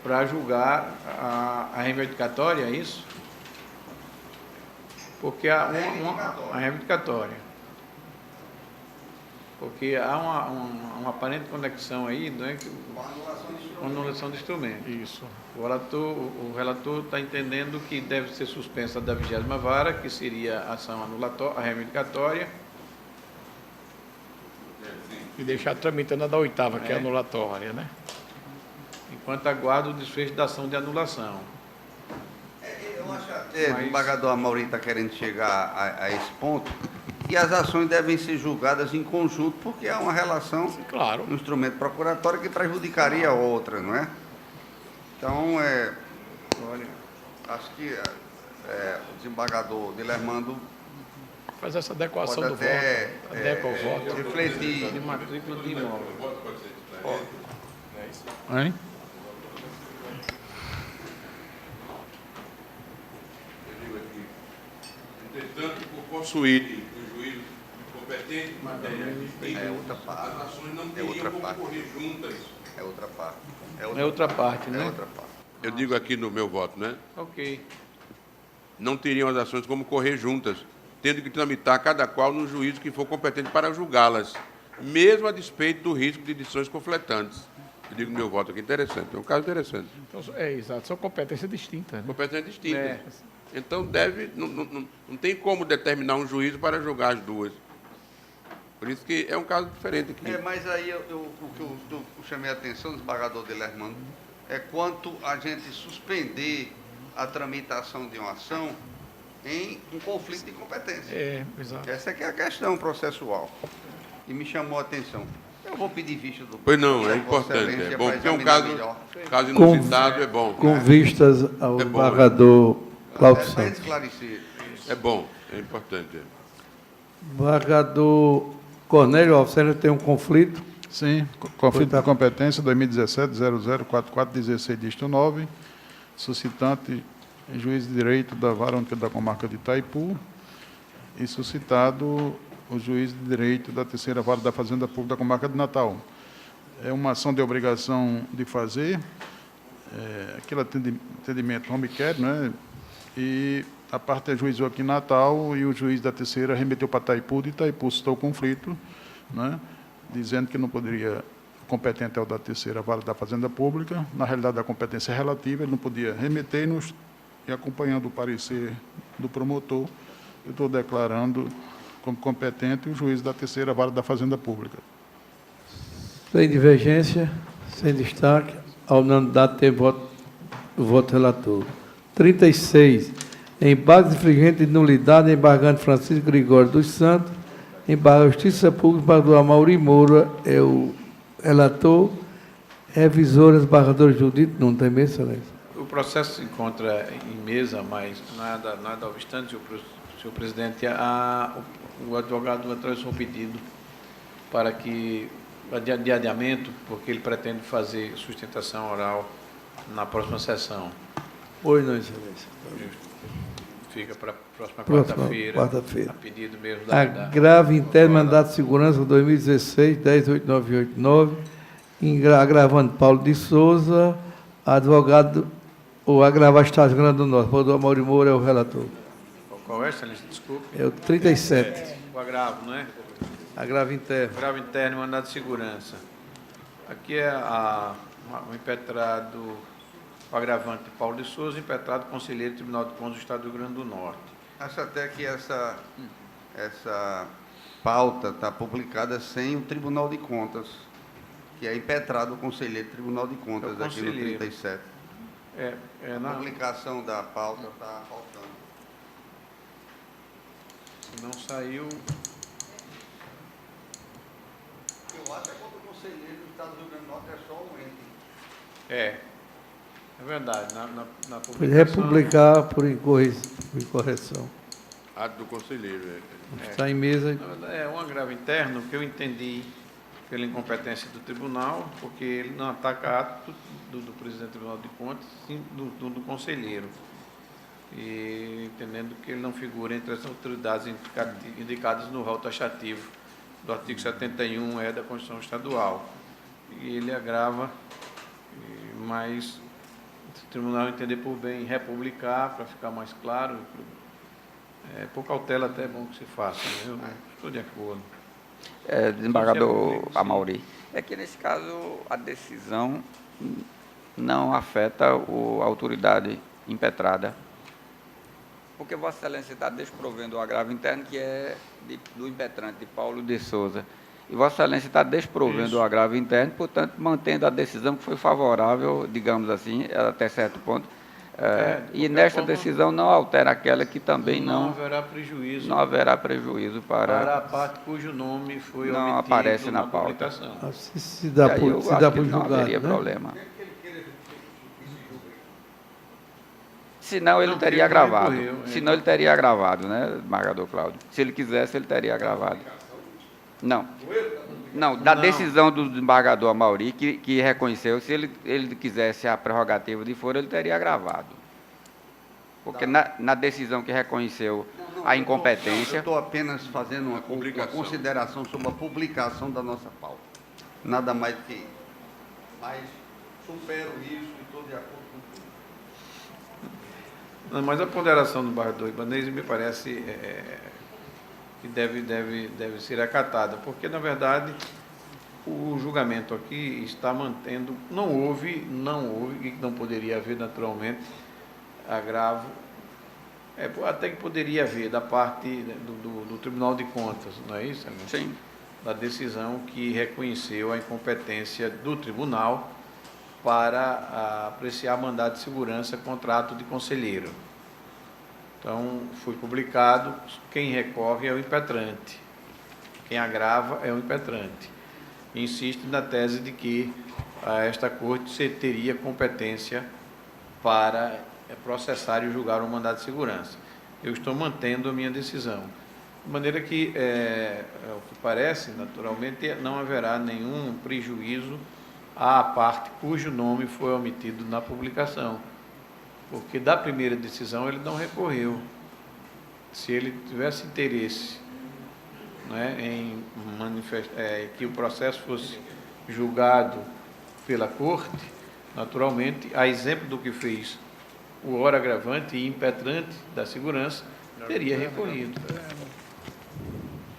Para julgar a reivindicatória, é isso? Porque há a reivindicatória. Porque há uma aparente conexão aí, não é, com anulação do instrumento. Isso. O relator está entendendo que deve ser suspensa da 20ª Vara, que seria a ação anulatória, a reivindicatória. E deixar tramitando a da 8ª, que é anulatória, né? Enquanto aguarda o desfecho da ação de anulação. Eu acho até que o embargador Amaury está querendo chegar a esse ponto, e as ações devem ser julgadas em conjunto, porque há uma relação claro, no instrumento procuratório que prejudicaria a outra, não é? Então, olha, acho que o desembargador Dilermando faz essa adequação pode do até, voto, adequa o voto. refletir. De matrícula de imóvel. Hein? Entretanto, por possuírem um juízo competente em matéria distinta, outra parte. as ações não teriam como correr juntas. É outra parte. É outra parte, né? É outra parte. Eu digo aqui no meu voto, né? Ok. Não teriam as ações como correr juntas, tendo que tramitar cada qual no juízo que for competente para julgá-las, mesmo a despeito do risco de decisões conflitantes. Eu digo meu voto aqui, interessante, é um caso interessante. Então, exato, são competências distintas. Né? Competências distintas. Então, não tem como determinar um juízo para julgar as duas. Por isso que é um caso diferente aqui. Mas aí o que eu chamei a atenção do desembargador Dilermando é quanto a gente suspender a tramitação de uma ação em um conflito de competência. Exato. Essa é que é a questão processual. E me chamou a atenção. Eu vou pedir vista do... Pois não, é importante, é bom, porque é um caso inusitado, é bom. Com vistas ao embargador Cláudio Para Santos. esclarecer. É bom, é importante. Embargador Cornélio Alcântara tem um conflito? Sim, conflito de competência 2017-004416, dígito 9, suscitante juiz de direito da Vara Única da Comarca de Itaipu e suscitado o juiz de direito da 3ª Vara da Fazenda Pública da Comarca de Natal. É uma ação de obrigação de fazer, aquele atendimento home care, né? E a parte ajuizou aqui em Natal e o juiz da 3ª remeteu para Itaipu, e Itaipu suscitou o conflito, né? Dizendo que não poderia, competente é o da 3ª Vara da Fazenda Pública, na realidade a competência é relativa, ele não podia remeter-nos, e acompanhando o parecer do promotor, eu estou declarando como competente o juiz da 3ª Vara da Fazenda Pública. Sem divergência, sem destaque, a unanimidade tem voto relator. 36. Embargo infringente de nulidade, embargante Francisco Gregório dos Santos, embargo Justiça Pública, embargador Amaury Moura é o relator, revisor, embargador Judite, não tem mesmo, excelência. O processo se encontra em mesa, mas nada obstante, senhor presidente, o advogado atravessou um pedido para que de adiamento, porque ele pretende fazer sustentação oral na próxima sessão. Pois não, excelência. Fica para a próxima quarta-feira. Quarta-feira. A pedido mesmo Agravo interno, mandato de segurança 2016, 108989, agravando Paulo de Souza, advogado, ou agravar Estado do Rio Grande do Norte. O doutor Amaury Moura é o relator. Qual é, excelência? Desculpe. É o 37. O agravo, não é? Agravo interno. Agravo interno e mandado de segurança. Aqui é o impetrado, o agravante Paulo de Souza, impetrado conselheiro do Tribunal de Contas do Estado do Rio Grande do Norte. Acho até que essa pauta está publicada sem o Tribunal de Contas. que é impetrado o conselheiro do Tribunal de Contas aqui no 37. A publicação da pauta está faltando. Se não saiu... Eu acho que quando o conselheiro do Estado do Rio Grande do Norte é só um ente. É verdade. Na publicação... Pode republicar por incorreção. Ato do conselheiro. Está em mesa. É um agravo interno que eu entendi pela incompetência do tribunal, porque ele não ataca ato do presidente do Tribunal de Contas, sim do conselheiro. E entendendo que ele não figura entre as autoridades indicadas no rol taxativo do artigo 71E da Constituição Estadual. E ele agrava, mas o tribunal entender por bem republicar, para ficar mais claro, por cautela até é bom que se faça, né? Eu não estou de acordo. Desembargador Amauri, é que nesse caso a decisão não afeta a autoridade impetrada, porque Vossa Excelência está desprovendo o agravo interno, que é do impetrante, de Paulo de Souza. E Vossa Excelência está desprovendo o agravo interno, portanto, mantendo a decisão que foi favorável, digamos assim, até certo ponto. E nesta decisão não altera aquela que também não haverá prejuízo. Não haverá prejuízo para a parte cujo nome foi não omitido aparece na pauta. publicação. Se dá por julgado, não haveria problema. Senão ele teria agravado. Senão ele teria agravado, né, desembargador Cláudio? Se ele quisesse, ele teria agravado. Não, da decisão do desembargador Amauri, que reconheceu, se ele quisesse a prerrogativa de foro, ele teria agravado. Porque na decisão que reconheceu a incompetência... Eu estou apenas fazendo uma consideração sobre a publicação da nossa pauta. Nada mais do que isso. Mas supero isso e estou de acordo com tudo. Não, mas a ponderação do desembargador Ibanez me parece... que deve ser acatada, porque, na verdade, o julgamento aqui está mantendo, não houve, e não poderia haver, naturalmente, agravo, até que poderia haver da parte do Tribunal de Contas, não é isso? Sim. Da decisão que reconheceu a incompetência do tribunal para apreciar mandado de segurança, contrato de conselheiro. Então, foi publicado, quem recorre é o impetrante, quem agrava é o impetrante. Insiste na tese de que esta Corte teria competência para processar e julgar o mandado de segurança. Eu estou mantendo a minha decisão. De maneira que, o que parece, naturalmente, não haverá nenhum prejuízo à parte cujo nome foi omitido na publicação. Porque da primeira decisão ele não recorreu. Se ele tivesse interesse, né, em que o processo fosse julgado pela Corte, naturalmente, a exemplo do que fez o ora agravante e impetrante da segurança, teria recorrido.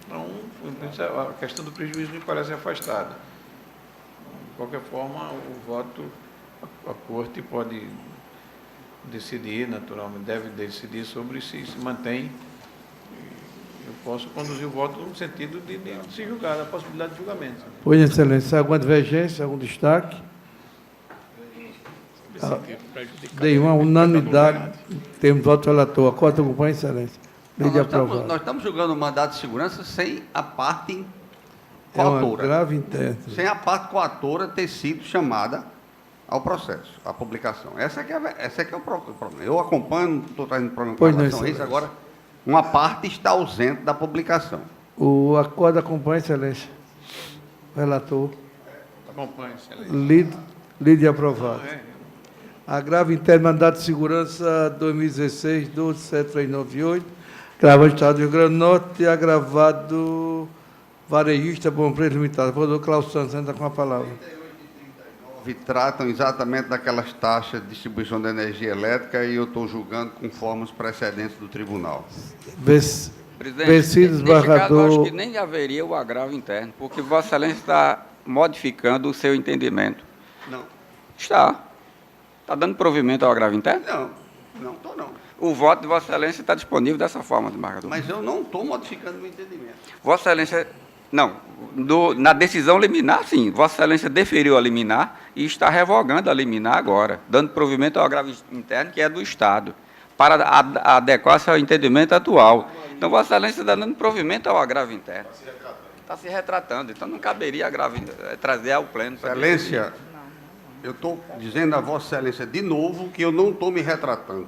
Então, a questão do prejuízo me parece afastada. De qualquer forma, o voto, a Corte pode decidir, naturalmente, deve decidir sobre se mantém. Eu posso conduzir o voto no sentido de se julgar, a possibilidade de julgamento. Pois, Excelência, alguma divergência, algum destaque? Dei uma unanimidade, temos voto relator. A Corte acompanha, Excelência. Nós estamos julgando o mandado de segurança sem a parte coautora. Grave interno. Sem a parte coautora ter sido chamada ao processo, à publicação. Essa é que é o problema. Eu acompanho, não estou trazendo problema com relação a isso. Agora, uma parte está ausente da publicação. O acordo acompanha, Excelência. Relator. Acompanha, Excelência. Lido e aprovado. Agravo interno, mandado de segurança 2016-127398. Agravado Estado do Rio Grande do Norte e agravado varejista Bom Preço Limitado. Vereador Cláudio Santos, ainda com a palavra. Tratam exatamente daquelas taxas de distribuição de energia elétrica e eu estou julgando conforme os precedentes do tribunal. Presidente, nesse caso, eu acho que nem haveria o agravo interno, porque Vossa Excelência está modificando o seu entendimento. Não. Está. Está dando provimento ao agravo interno? Não estou não. O voto de Vossa Excelência está disponível dessa forma, desembargador. Mas eu não estou modificando o meu entendimento. Vossa Excelência Não, na decisão liminar, sim. Vossa Excelência deferiu a liminar e está revogando a liminar agora, dando provimento ao agravo interno, que é do Estado, para adequar-se ao entendimento atual. Então, Vossa Excelência está dando provimento ao agravo interno. Está se retratando. Então, não caberia trazer ao pleno. Excelência, eu estou dizendo a Vossa Excelência de novo que eu não estou me retratando.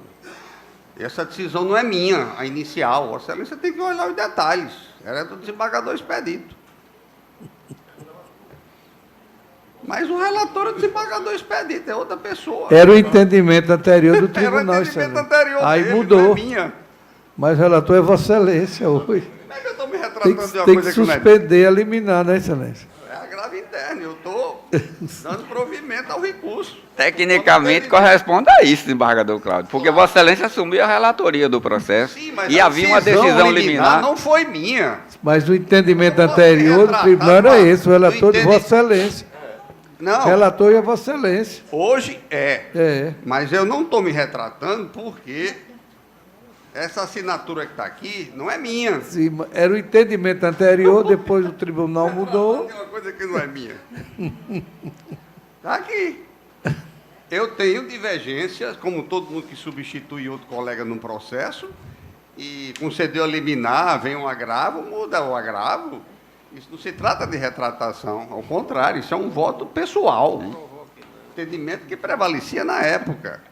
Essa decisão não é minha, a inicial. Vossa Excelência tem que olhar os detalhes. Ela é do desembargador Expedito. Mas o relator é o desembargador Expedito, é outra pessoa. Era o entendimento anterior do tribunal. Era o entendimento anterior aí dele, mudou. não é minha. Mas o relator é Vossa Excelência hoje. Como é que eu estou me retratando de uma Tem que coisa que não é minha? suspender a liminar, né, Excelência? É agravo interno, eu estou dando provimento ao recurso. Tecnicamente corresponde a isso, desembargador Cláudio, porque Vossa Excelência assumiu a relatoria do processo. Sim, mas e a havia uma decisão liminar. não foi minha. Mas o entendimento anterior do tribunal era esse, o relator de Vossa Excelência. Não. Relator é Vossa Excelência. Hoje É. Mas eu não estou me retratando porque essa assinatura que está aqui não é minha. Sim, era o entendimento anterior, depois o tribunal mudou. Tem uma coisa que não é minha. Está aqui. Eu tenho divergências, como todo mundo que substitui outro colega num processo, e concedeu a liminar, vem um agravo, muda o agravo. Isso não se trata de retratação, ao contrário, isso é um voto pessoal. Entendimento que prevalecia na época.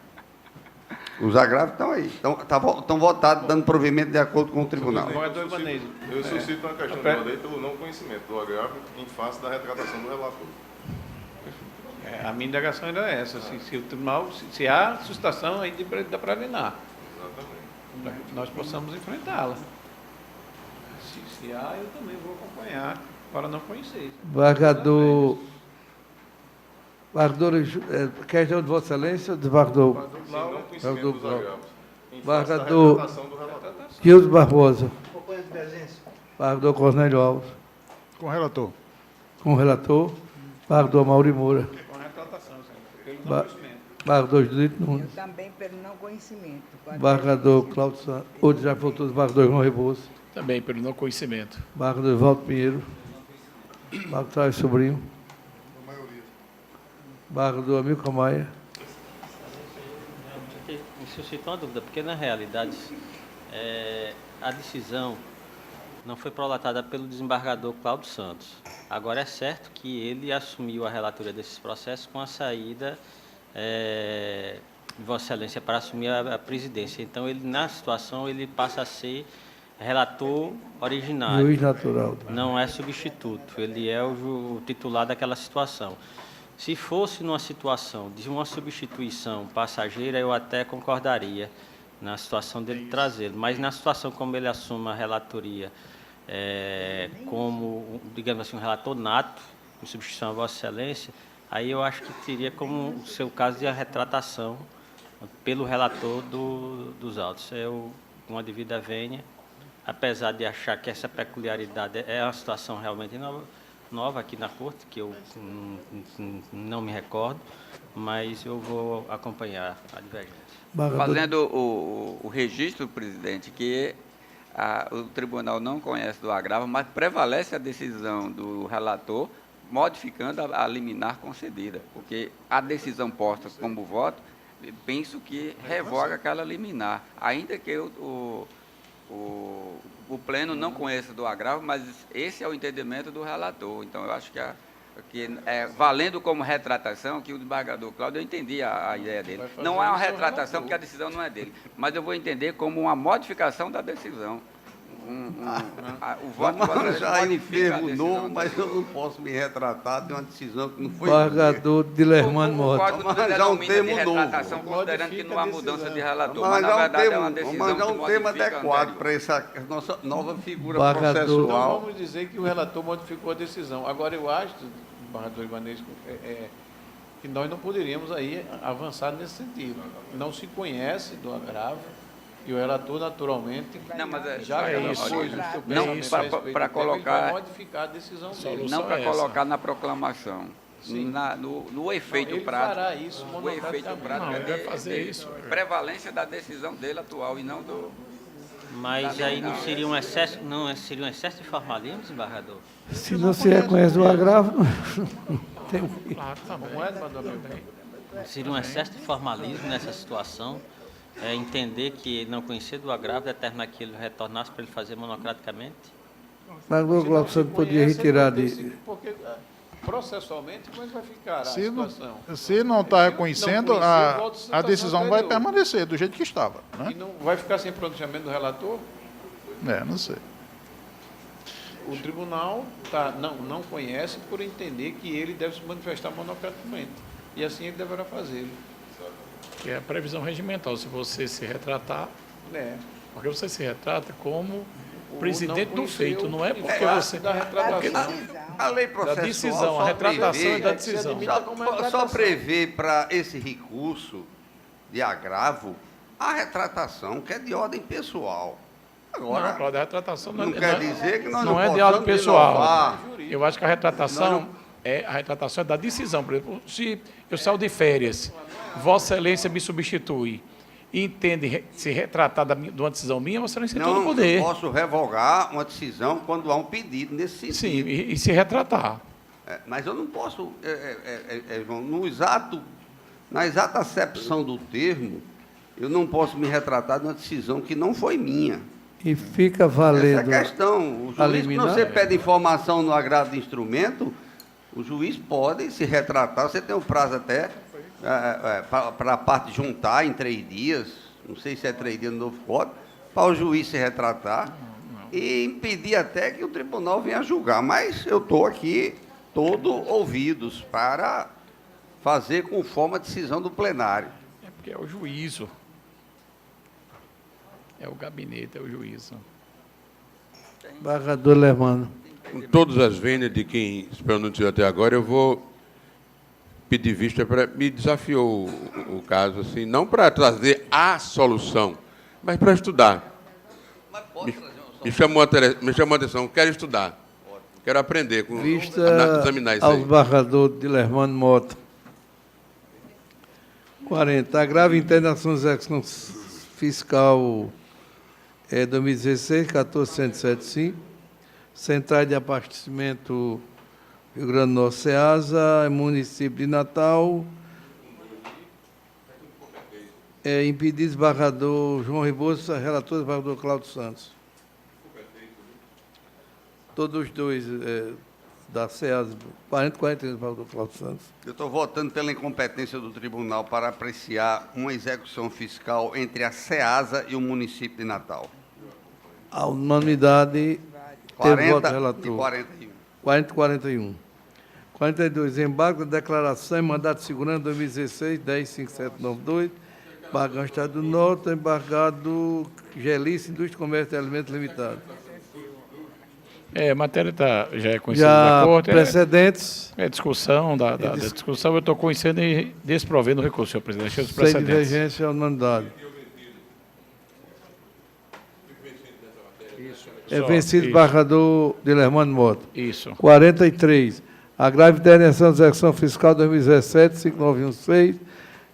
Os agravos estão aí, estão votados, dando provimento de acordo com o tribunal. Eu suscito uma questão de ordem pelo não conhecimento do agravo em face da retratação do relator. A minha indagação era essa, se o tribunal, se há suscitação aí da preliminar, para que nós possamos enfrentá-la. Se há, eu também vou acompanhar, para não conhecer. Desembargador, questão de Vossa Excelência, desembargador Desembargador Gildo Barbosa. Desembargador Cornélio Alves. Com o relator. Com o relator. Desembargador Mauri Moura. Com retratação, pelo não conhecimento. Desembargador Judito Nunes. Eu também pelo não conhecimento. Desembargador Cláudio Santos. Hoje já voltou o desembargador João Rebouças. Também pelo não conhecimento. Desembargador Evaldo Pinheiro. Desembargador Trás Sobrinho. Desembargador Amilcar Maia. Me suscitou uma dúvida, porque na realidade a decisão não foi prolatada pelo desembargador Cláudio Santos. Agora é certo que ele assumiu a relatoria desses processos com a saída de Vossa Excelência para assumir a presidência. Então, ele, na situação, ele passa a ser relator originário. Juiz natural. Não é substituto, ele é o titular daquela situação. Se fosse numa situação de uma substituição passageira, eu até concordaria na situação dele trazê-lo, mas na situação como ele assume a relatoria como, digamos assim, um relator nato, em substituição a Vossa Excelência, aí eu acho que teria como o seu caso de a retratação pelo relator dos autos. Eu, com a devida vênia, apesar de achar que essa peculiaridade é uma situação realmente nova aqui na Corte, que eu não me recordo, mas eu vou acompanhar a divergência. Fazendo o registro, presidente, que o tribunal não conhece do agravo, mas prevalece a decisão do relator, modificando a liminar concedida, porque a decisão posta como voto, penso que revoga aquela liminar, ainda que o pleno não conheça do agravo, mas esse é o entendimento do relator. Então, eu acho que valendo como retratação, que o desembargador Cláudio, eu entendi a ideia dele. Não é uma retratação, porque a decisão não é dele, mas eu vou entender como uma modificação da decisão. O voto já aí modifica um termo novo, mas eu não posso me retratar de uma decisão que não foi Desembargador Dilermano Mota. Vamos já um termo novo. Considerando que não há mudança de relator, Vamos mas na verdade é uma arranjar decisão um termo adequado para essa nossa nova figura Desembargador. Então, processual. vamos dizer que o relator modificou a decisão. Agora, eu acho, desembargador Ibanez, que nós não poderíamos aí avançar nesse sentido. Não se conhece do agravo e o relator, naturalmente, Não, mas já é que isso. depois do seu Não, pensamento pra- a respeito pra do tema, ele colocar- vai modificar a decisão dele. não para é essa. colocar na proclamação. Sim. No efeito ele prático. fará isso O efeito monocraticamente. prático Não, é ele vai fazer isso. prevalência da decisão dele atual e não Mas aí não seria um excesso, não seria um excesso de formalismo, desembargador? Se não se reconhece o agravo, tem um... Claro, tá bom. Seria um excesso de formalismo nessa situação, entender que ele não conhecia do agravo, determinar que ele retornasse para ele fazer monocraticamente? Mas o Glauco Santos podia retirar de... Porque, processualmente, como é que vai ficar a Se situação? não está reconhecendo, a decisão vai anterior. permanecer do jeito que estava. Né? E não vai ficar sem pronunciamento do relator? Não sei. O tribunal não conhece por entender que ele deve se manifestar monocraticamente. E assim ele deverá fazê-lo. Que é a previsão regimental, se você se retratar, porque você se retrata como presidente do feito, não é porque você... Da retratação. A lei processual da decisão, a retratação é da decisão. Só prevê para esse recurso de agravo a retratação, que é de ordem pessoal. Agora, não, Cláudio, a retratação não quer dizer que nós não é de possamos ordem pessoal. inovar. Eu acho que a retratação é da decisão. Por exemplo, se eu saio de férias, Vossa Excelência me substitui e entende se retratar de uma decisão minha, Vossa Excelência tem todo o poder. Não posso revogar uma decisão quando há um pedido nesse sentido. Sim, e se retratar. Mas eu não posso, João, na exata acepção do termo, eu não posso me retratar de uma decisão que não foi minha. E fica valendo... Essa é a questão. O juiz, quando você pede informação no agravo de instrumento, o juiz pode se retratar, você tem um prazo até para a parte juntar em 3 dias, não sei se é 3 dias no novo código, para o juiz se retratar e impedir até que o tribunal venha julgar. Mas eu estou aqui todo ouvidos para fazer conforme a decisão do plenário. É porque é o juízo. É o gabinete, é o juízo. Embargador Lermano. Com todas as vênias de quem se pronunciou até agora, eu vou pedir vista para... Me desafiou o caso, assim, não para trazer a solução, mas para estudar. Me chamou a atenção, quero estudar, quero aprender, examinar isso ao aí. embargador de Lermano Mota. 40. Agravo internação de execução fiscal 2016, 14175. Centrais de Abastecimento Rio Grande do Norte, CEASA, município de Natal. Impedido desembargador João Rebouça, relator desembargador Cláudio Santos. Todos os dois da CEASA, 40 e 41, desembargador Cláudio Santos. Eu estou votando pela incompetência do tribunal para apreciar uma execução fiscal entre a CEASA e o município de Natal. A unanimidade... 40 relator. e 41. 40 e 41. 42. Embargo da declaração e mandato de segurança 2016, 105792. Bargão Estado do Norte, embargado Gelice, Indústria, Comércio e Alimentos Limitado. A matéria já é conhecida da Corte. Precedentes. Discussão da discussão. Eu estou conhecendo e desprovendo o recurso, senhor presidente. Cheio dos Sem precedentes. divergência, unanimidade. Vencido embargador de Lermano Mota. Isso. 43. Agravo de intervenção de execução fiscal 2017, 5916.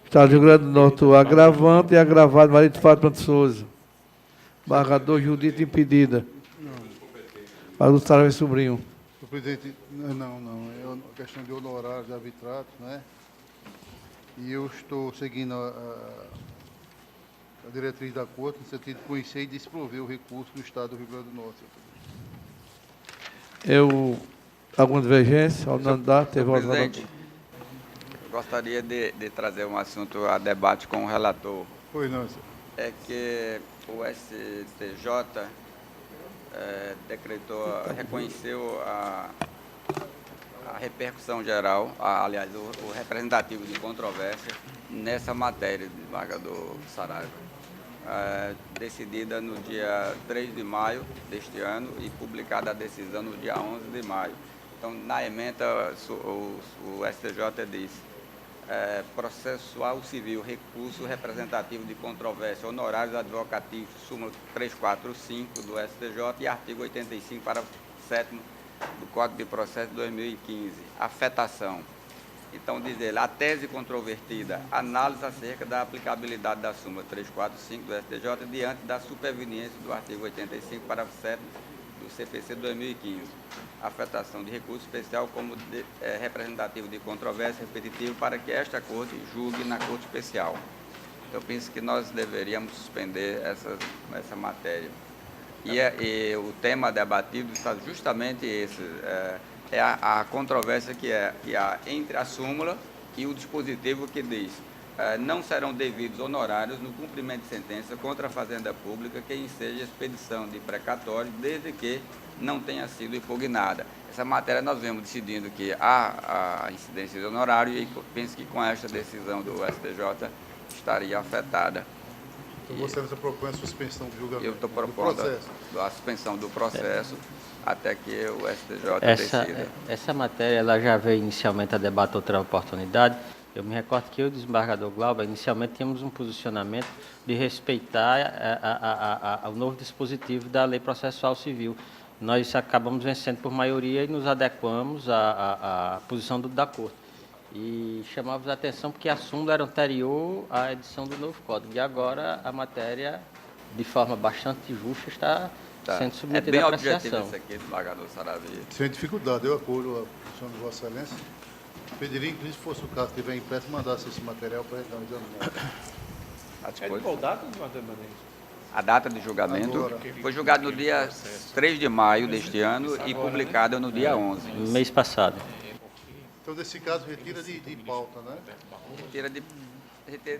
Estado do Rio Grande do Norte, o agravante e agravado Maria de Fátima de Souza. Embargador Judito impedida. Para o Sarave Sobrinho. Senhor presidente, não. É uma questão de honorários de arbitrato, né? E eu estou seguindo a diretriz da Corte, no sentido de conhecer e desprover o recurso do Estado do Rio Grande do Norte. Alguma divergência? Presidente, eu gostaria de trazer um assunto a debate com o relator. Pois não, senhor. É que o STJ reconheceu a repercussão geral, aliás, o representativo de controvérsia nessa matéria, desembargador Saraiva, decidida no dia 3 de maio deste ano e publicada a decisão no dia 11 de maio. Então, na ementa, o STJ diz: processual civil, recurso representativo de controvérsia, honorários advocatícios, súmula 345 do STJ e artigo 85, parágrafo 7º do Código de Processo de 2015. Afetação. Então, diz ele, a tese controvertida, análise acerca da aplicabilidade da súmula 345 do STJ diante da superveniência do artigo 85, parágrafo 7 do CPC 2015. Afetação de recurso especial como representativo de controvérsia repetitiva para que esta Corte julgue na Corte Especial. Eu penso que nós deveríamos suspender essa matéria. E o tema debatido está justamente esse, a controvérsia que há entre a súmula e o dispositivo que diz não serão devidos honorários no cumprimento de sentença contra a Fazenda Pública que enseja expedição de precatório desde que não tenha sido impugnada. Essa matéria nós vemos decidindo que há a incidência de honorário e penso que com esta decisão do STJ estaria afetada. Então você propõe a suspensão do julgamento? Eu estou propondo a suspensão do processo até que o STJ decida. Essa matéria ela já veio inicialmente a debate outra oportunidade. Eu me recordo que eu e o desembargador Glauber, inicialmente tínhamos um posicionamento de respeitar o novo dispositivo da Lei Processual Civil. Nós acabamos vencendo por maioria e nos adequamos à posição da Corte. E chamávamos a atenção porque a súmula era anterior à edição do novo Código. E agora a matéria, de forma bastante justa, está sendo submetida à apreciação. É bem objetivo isso aqui, desembargador Saravia. Sem dificuldade, eu acolho a posição de Vossa Excelência. Pediria, inclusive, se fosse o caso, tiver impresso, mandasse esse material para a gente dar um exame. Qual data, desembargador Maneiro? A data de julgamento Agora. foi julgado no dia 3 de maio deste ano e publicado no dia 11. Mês passado. Então, nesse caso, retira de pauta, né? Retira de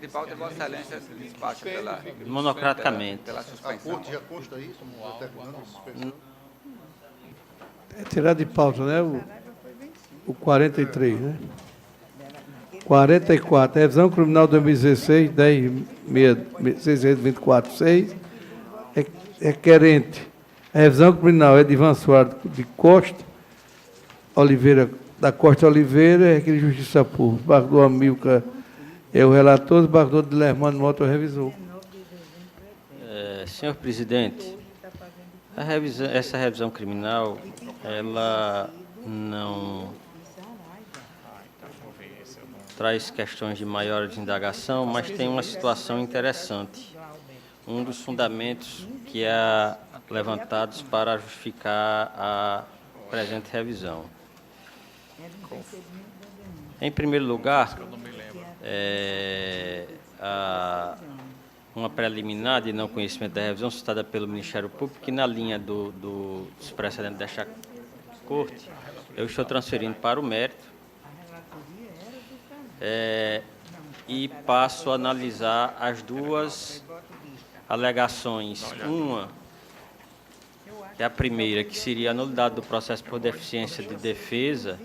pauta, Vossa Excelência despacha Monocraticamente. pela A suspensão. Corte já consta isso, determinando a suspensão? É tirar de pauta, né? O 43, né? 44. Revisão Criminal 2016, 10.624.6. É querente. A revisão criminal é de Ivan Soares de Costa Oliveira, da Costa Oliveira, requer Justiça Pública. O desembargador Amilcar é o relator, o desembargador de Lermano Mota é o revisor. Senhor presidente, essa revisão criminal, ela não traz questões de maior indagação, mas tem uma situação interessante. Um dos fundamentos que é levantados para justificar a presente revisão. Em primeiro lugar, uma preliminar de não conhecimento da revisão citada pelo Ministério Público, que na linha dos precedentes desta Corte, eu estou transferindo para o mérito e passo a analisar as duas alegações. Uma, que é a primeira, que seria a nulidade do processo por deficiência de defesa,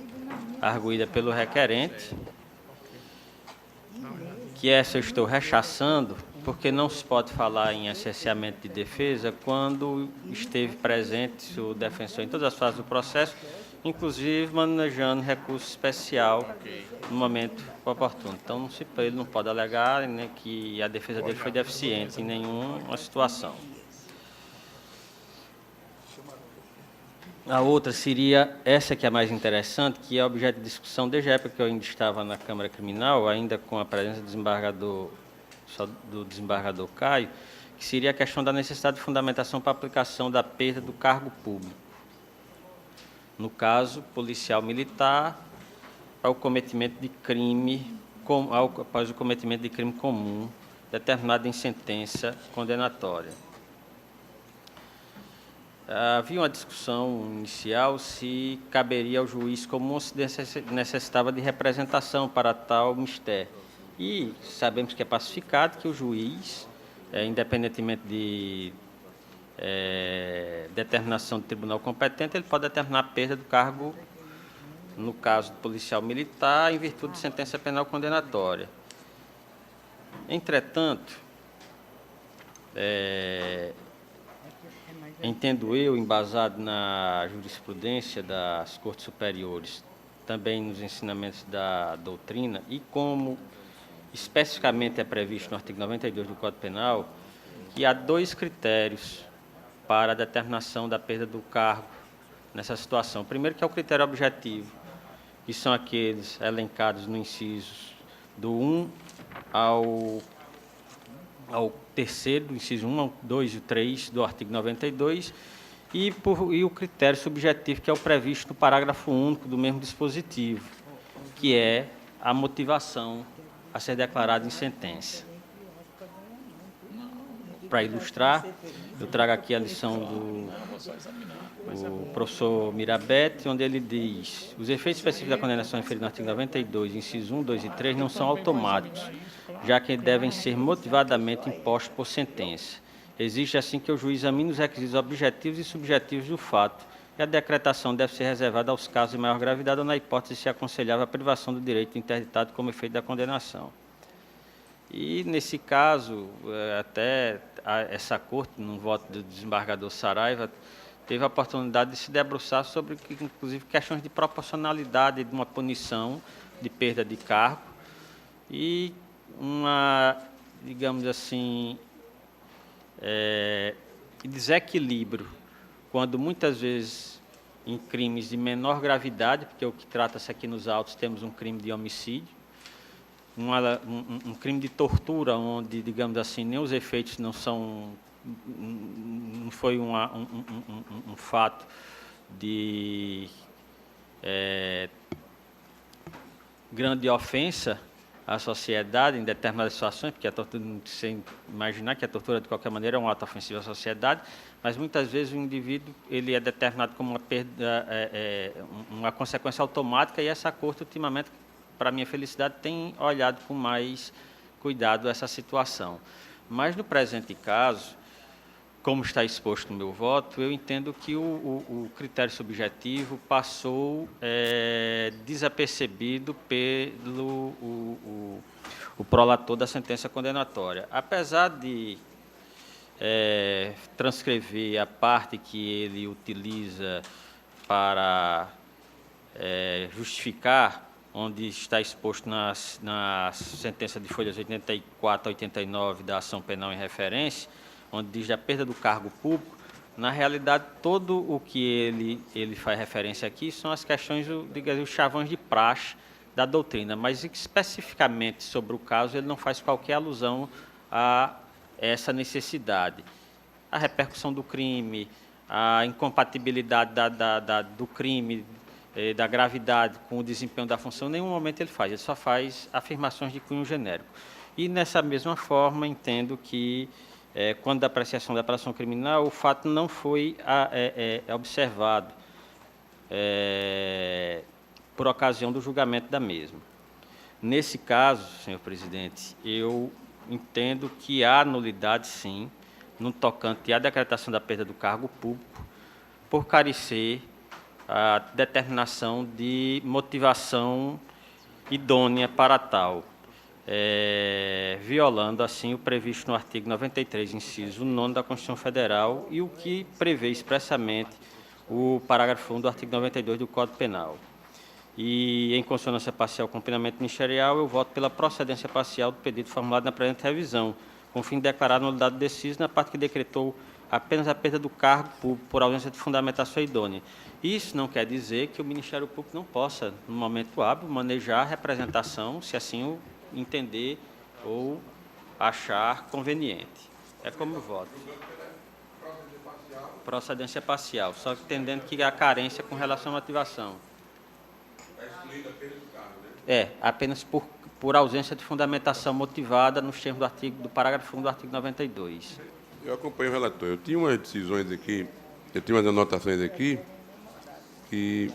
arguída pelo requerente, que essa eu estou rechaçando, porque não se pode falar em essenciamento de defesa quando esteve presente o defensor em todas as fases do processo, inclusive manejando recurso especial no momento oportuno. Então, ele não pode alegar, né, que a defesa dele foi deficiente em nenhuma situação. A outra seria essa que é a mais interessante, que é objeto de discussão desde a época que eu ainda estava na Câmara Criminal, ainda com a presença do desembargador Caio, que seria a questão da necessidade de fundamentação para a aplicação da perda do cargo público. No caso, policial militar, ao cometimento de crime, após o cometimento de crime comum, determinado em sentença condenatória. Havia uma discussão inicial se caberia ao juiz comum se necessitava de representação para tal mistério. E sabemos que é pacificado que o juiz, independentemente de determinação do tribunal competente, ele pode determinar a perda do cargo, no caso do policial militar, em virtude de sentença penal condenatória. Entretanto, entendo eu, embasado na jurisprudência das Cortes Superiores, também nos ensinamentos da doutrina, e como especificamente é previsto no artigo 92 do Código Penal, que há dois critérios para a determinação da perda do cargo nessa situação. O primeiro, que é o critério objetivo, que são aqueles elencados no inciso do 1 ao terceiro, do inciso 1, ao 2 e 3 do artigo 92, e o critério subjetivo, que é o previsto no parágrafo único do mesmo dispositivo, que é a motivação a ser declarada em sentença. Para ilustrar, eu trago aqui a lição do professor Mirabete, onde ele diz: os efeitos específicos da condenação referidos no artigo 92, incisos 1, 2 e 3, não são automáticos, já que devem ser motivadamente impostos por sentença. Exige, assim, que o juiz examine os requisitos objetivos e subjetivos do fato, e a decretação deve ser reservada aos casos de maior gravidade ou, na hipótese, se aconselhável a privação do direito interditado como efeito da condenação. E, nesse caso, até essa corte, no voto do desembargador Saraiva, teve a oportunidade de se debruçar sobre, inclusive, questões de proporcionalidade de uma punição de perda de cargo e uma, digamos assim, desequilíbrio, quando muitas vezes em crimes de menor gravidade, porque o que trata-se aqui nos autos, temos um crime de homicídio, um crime de tortura, onde, digamos assim, nem os efeitos não foi um fato de grande ofensa à sociedade em determinadas situações, porque a tortura, sem imaginar que a tortura, de qualquer maneira, é um ato ofensivo à sociedade, mas muitas vezes o indivíduo ele é determinado como uma perda, uma consequência automática, e essa corte, ultimamente, para minha felicidade, tem olhado com mais cuidado essa situação. Mas, no presente caso, como está exposto no meu voto, eu entendo que o critério subjetivo passou desapercebido pelo o prolator da sentença condenatória. Apesar de transcrever a parte que ele utiliza para justificar, onde está exposto na sentença de folhas 84 a 89 da ação penal em referência, onde diz a perda do cargo público, na realidade, todo o que ele faz referência aqui são as questões, digamos, os chavões de praxe da doutrina, mas especificamente sobre o caso ele não faz qualquer alusão a essa necessidade. A repercussão do crime, a incompatibilidade do crime, da gravidade com o desempenho da função, em nenhum momento ele faz, ele só faz afirmações de cunho genérico. E, nessa mesma forma, entendo que, quando da apreciação da apelação criminal, o fato não foi observado por ocasião do julgamento da mesma. Nesse caso, senhor presidente, eu entendo que há nulidade, sim, no tocante à decretação da perda do cargo público, por carecer a determinação de motivação idônea para tal, violando, assim, o previsto no artigo 93, inciso 9 da Constituição Federal e o que prevê expressamente o parágrafo 1 do artigo 92 do Código Penal. E, em consonância parcial com o opinamento ministerial, eu voto pela procedência parcial do pedido formulado na presente revisão, com o fim de declarar nulidade deciso na parte que decretou apenas a perda do cargo público por ausência de fundamentação idônea. Isso não quer dizer que o Ministério Público não possa, no momento hábil, manejar a representação, se assim o entender ou achar conveniente. É como eu voto. Procedência parcial, só entendendo que há carência com relação à motivação. Apenas por ausência de fundamentação motivada nos termos do parágrafo 1 do artigo 92. Eu acompanho o relator. Eu tinha umas decisões aqui, eu tinha umas anotações aqui, que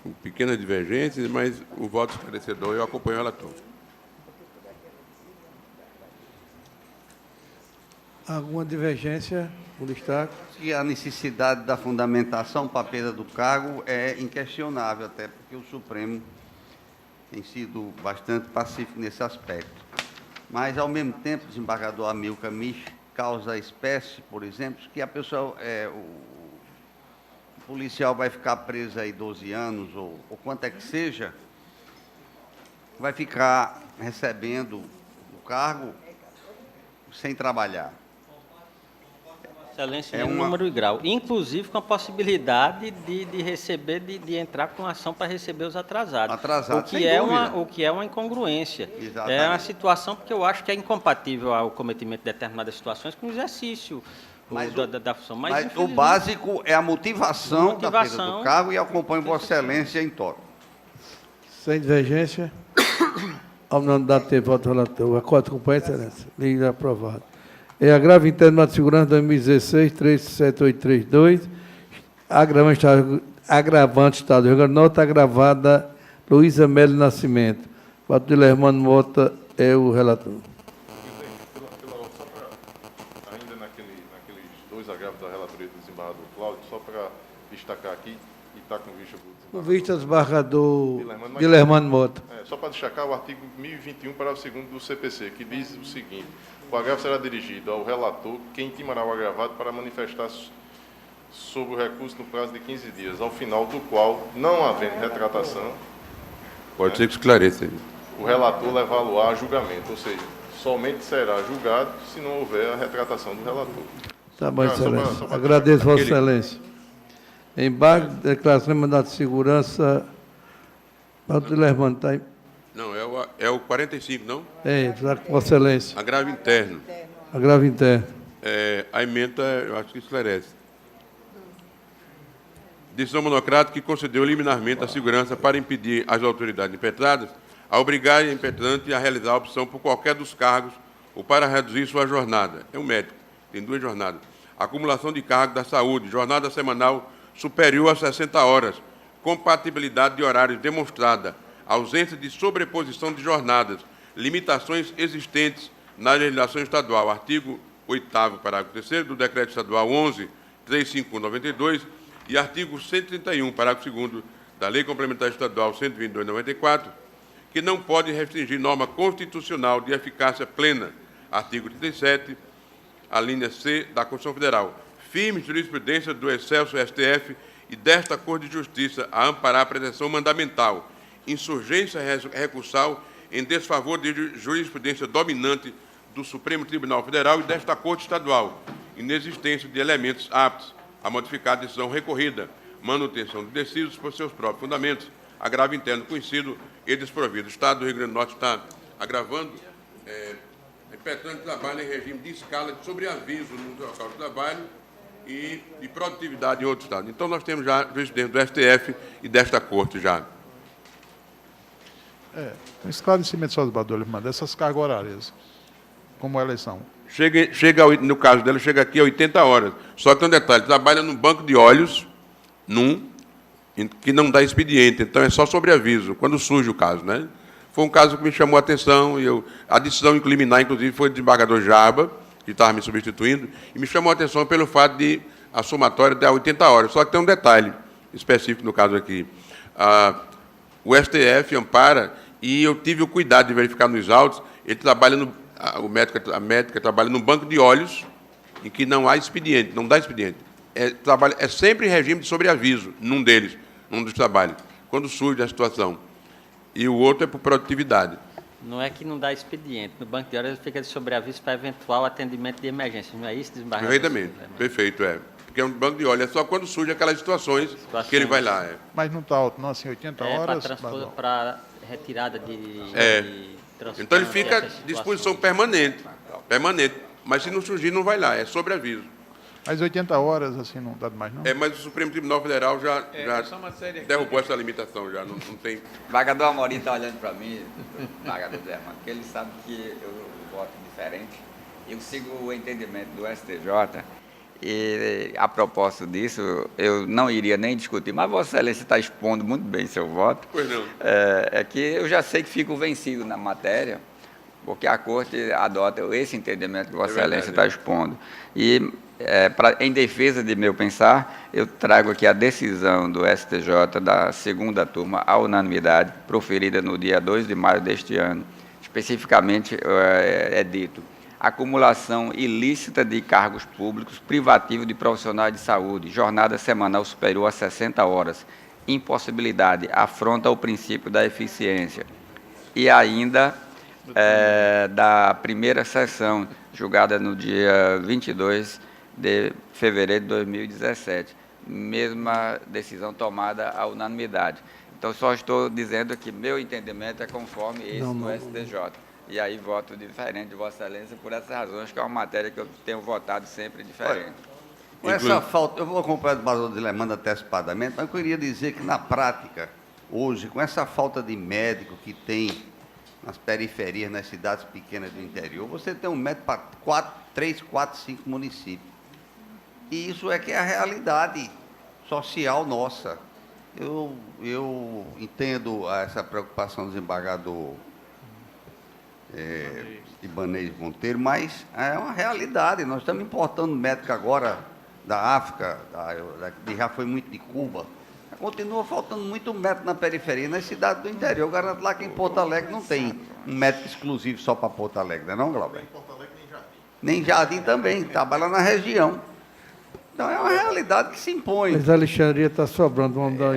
com pequenas divergências, mas o voto esclarecedor eu acompanho o relator. Alguma divergência, por destaque? E a necessidade da fundamentação para a perda do cargo é inquestionável, até porque o Supremo tem sido bastante pacífico nesse aspecto. Mas, ao mesmo tempo, o desembargador Amilcar me causa a espécie, por exemplo, que a pessoa, o policial vai ficar preso aí 12 anos, ou quanto é que seja, vai ficar recebendo o cargo sem trabalhar. Excelência, número e grau. Inclusive com a possibilidade de receber, de entrar com ação para receber os atrasados. Atrasados, o que é uma incongruência. Exatamente. É uma situação porque eu acho que é incompatível ao cometimento de determinadas situações com o exercício da função. Mas o básico é a motivação da perda do cargo e acompanho Vossa Excelência em toque. Sem divergência. Ao não dar tempo, voto relator. Acordo com a Excelência. Lei aprovado. É agravo interno de segurança 2016, 37832. Agravante Estado do Rio Grande do Norte, agravada Luísa Melo Nascimento. Voto de Lermano Mota é o relator. Ainda naqueles dois agravos da relatoria do desembargador Cláudio, só para destacar aqui, e está com vista Com vista ao desembargador de Lermano Mota. Só para destacar o artigo 1021, parágrafo 2º do CPC, que diz o seguinte: o agravo será dirigido ao relator, que intimará o agravado para manifestar sobre o recurso no prazo de 15 dias, ao final do qual, não havendo retratação, Pode ser que esclareça. o relator levá-lo a julgamento, ou seja, somente será julgado se não houver a retratação do relator. Tá bom, Excelência. Agradeço, Vossa Excelência. Embargo, declaração de mandado de segurança. Voto de Lermano, está aí. Não, é o 45, não? É, está com Vossa Excelência. Agravo interno. Agravo interno. A emenda, eu acho que esclarece. Decisão monocrática que concedeu liminarmente a segurança para impedir as autoridades impetradas a obrigarem a impetrante a realizar a opção por qualquer dos cargos ou para reduzir sua jornada. É um médico, tem 2 jornadas. Acumulação de cargo da saúde, jornada semanal superior a 60 horas, compatibilidade de horários demonstrada, ausência de sobreposição de jornadas, limitações existentes na legislação estadual. Artigo 8º, parágrafo 3º do Decreto Estadual 11.351/92 e artigo 131, parágrafo 2º da Lei Complementar Estadual 122/94, que não pode restringir norma constitucional de eficácia plena. Artigo 37, a linha C da Constituição Federal. Firme jurisprudência do excelso STF e desta Corte de Justiça a amparar a pretensão mandamental, insurgência recursal em desfavor de jurisprudência dominante do Supremo Tribunal Federal e desta Corte Estadual, inexistência de elementos aptos a modificar a decisão recorrida, manutenção de decisos por seus próprios fundamentos, agravo interno conhecido e desprovido. O Estado do Rio Grande do Norte está agravando, impetrante trabalha em regime de escala de sobreaviso no local de trabalho e de produtividade em outro Estado. Então, nós temos já jurisprudência do STF e desta Corte já. Um esclarecimento só do Badolho, dessas cargas horárias, como elas são. No caso dela, chega aqui a 80 horas. Só que tem um detalhe, trabalha num banco de óleos, que não dá expediente, então é só sobreaviso, quando surge o caso, né? Foi um caso que me chamou a atenção, e a decisão liminar, inclusive, foi do desembargador Jaba, que estava me substituindo, e me chamou a atenção pelo fato de a somatória dar 80 horas. Só que tem um detalhe específico no caso aqui. O STF ampara, e eu tive o cuidado de verificar nos autos, ele trabalha a médica trabalha num banco de óleos em que não há expediente, não dá expediente. É sempre em regime de sobreaviso, num dos trabalhos, quando surge a situação. E o outro é por produtividade. Não é que não dá expediente. No banco de horas fica de sobreaviso para eventual atendimento de emergência. Não é isso, desembargador? Perfeitamente. Perfeito, Porque é um banco de óleo. É só quando surge aquelas situações que ele vai lá. Mas não está alto, não, assim, 80 horas? Para retirada de então ele fica à disposição permanente. Mas se não surgir, não vai lá. É sobreaviso. Mas 80 horas, assim, não dá mais, não? Mas o Supremo Tribunal Federal já derrubou essa limitação, já não tem... O desembargador Amorim está olhando para mim, desembargador Zé Mano, porque ele sabe que eu voto diferente. Eu sigo o entendimento do STJ e, a propósito disso, eu não iria nem discutir, mas Vossa Excelência está expondo muito bem seu voto. Pois não. É que eu já sei que fico vencido na matéria, porque a Corte adota esse entendimento que Vossa Excelência está expondo. E, em defesa de meu pensar, eu trago aqui a decisão do STJ da segunda turma, à unanimidade, proferida no dia 2 de maio deste ano. Especificamente, é dito: acumulação ilícita de cargos públicos, privativo de profissionais de saúde, jornada semanal superior a 60 horas, impossibilidade, afronta o princípio da eficiência. E ainda da primeira sessão, julgada no dia 22 de fevereiro de 2017. Mesma decisão tomada à unanimidade. Então, só estou dizendo que meu entendimento é conforme esse do STJ. E aí, voto diferente de Vossa Excelência por essas razões, que é uma matéria que eu tenho votado sempre diferente. Com essa falta, eu vou acompanhar o desembargador Dilermando antecipadamente, mas eu queria dizer que, na prática, hoje, com essa falta de médico que tem nas periferias, nas cidades pequenas do interior, você tem um médico para 3, 4, 5 municípios. E isso é que é a realidade social nossa. Eu entendo essa preocupação do desembargador Ibanez Monteiro, mas é uma realidade. Nós estamos importando médico agora da África, já foi muito de Cuba. Continua faltando muito médico na periferia, nas cidades do interior. Eu garanto lá que em Porto Alegre não tem um médico exclusivo só para Porto Alegre, não é não, Glauber? Nem Porto Alegre, nem Jardim. Nem Jardim também, trabalha na região. Então é uma realidade que se impõe. Mas a Alexandria está sobrando, vamos dar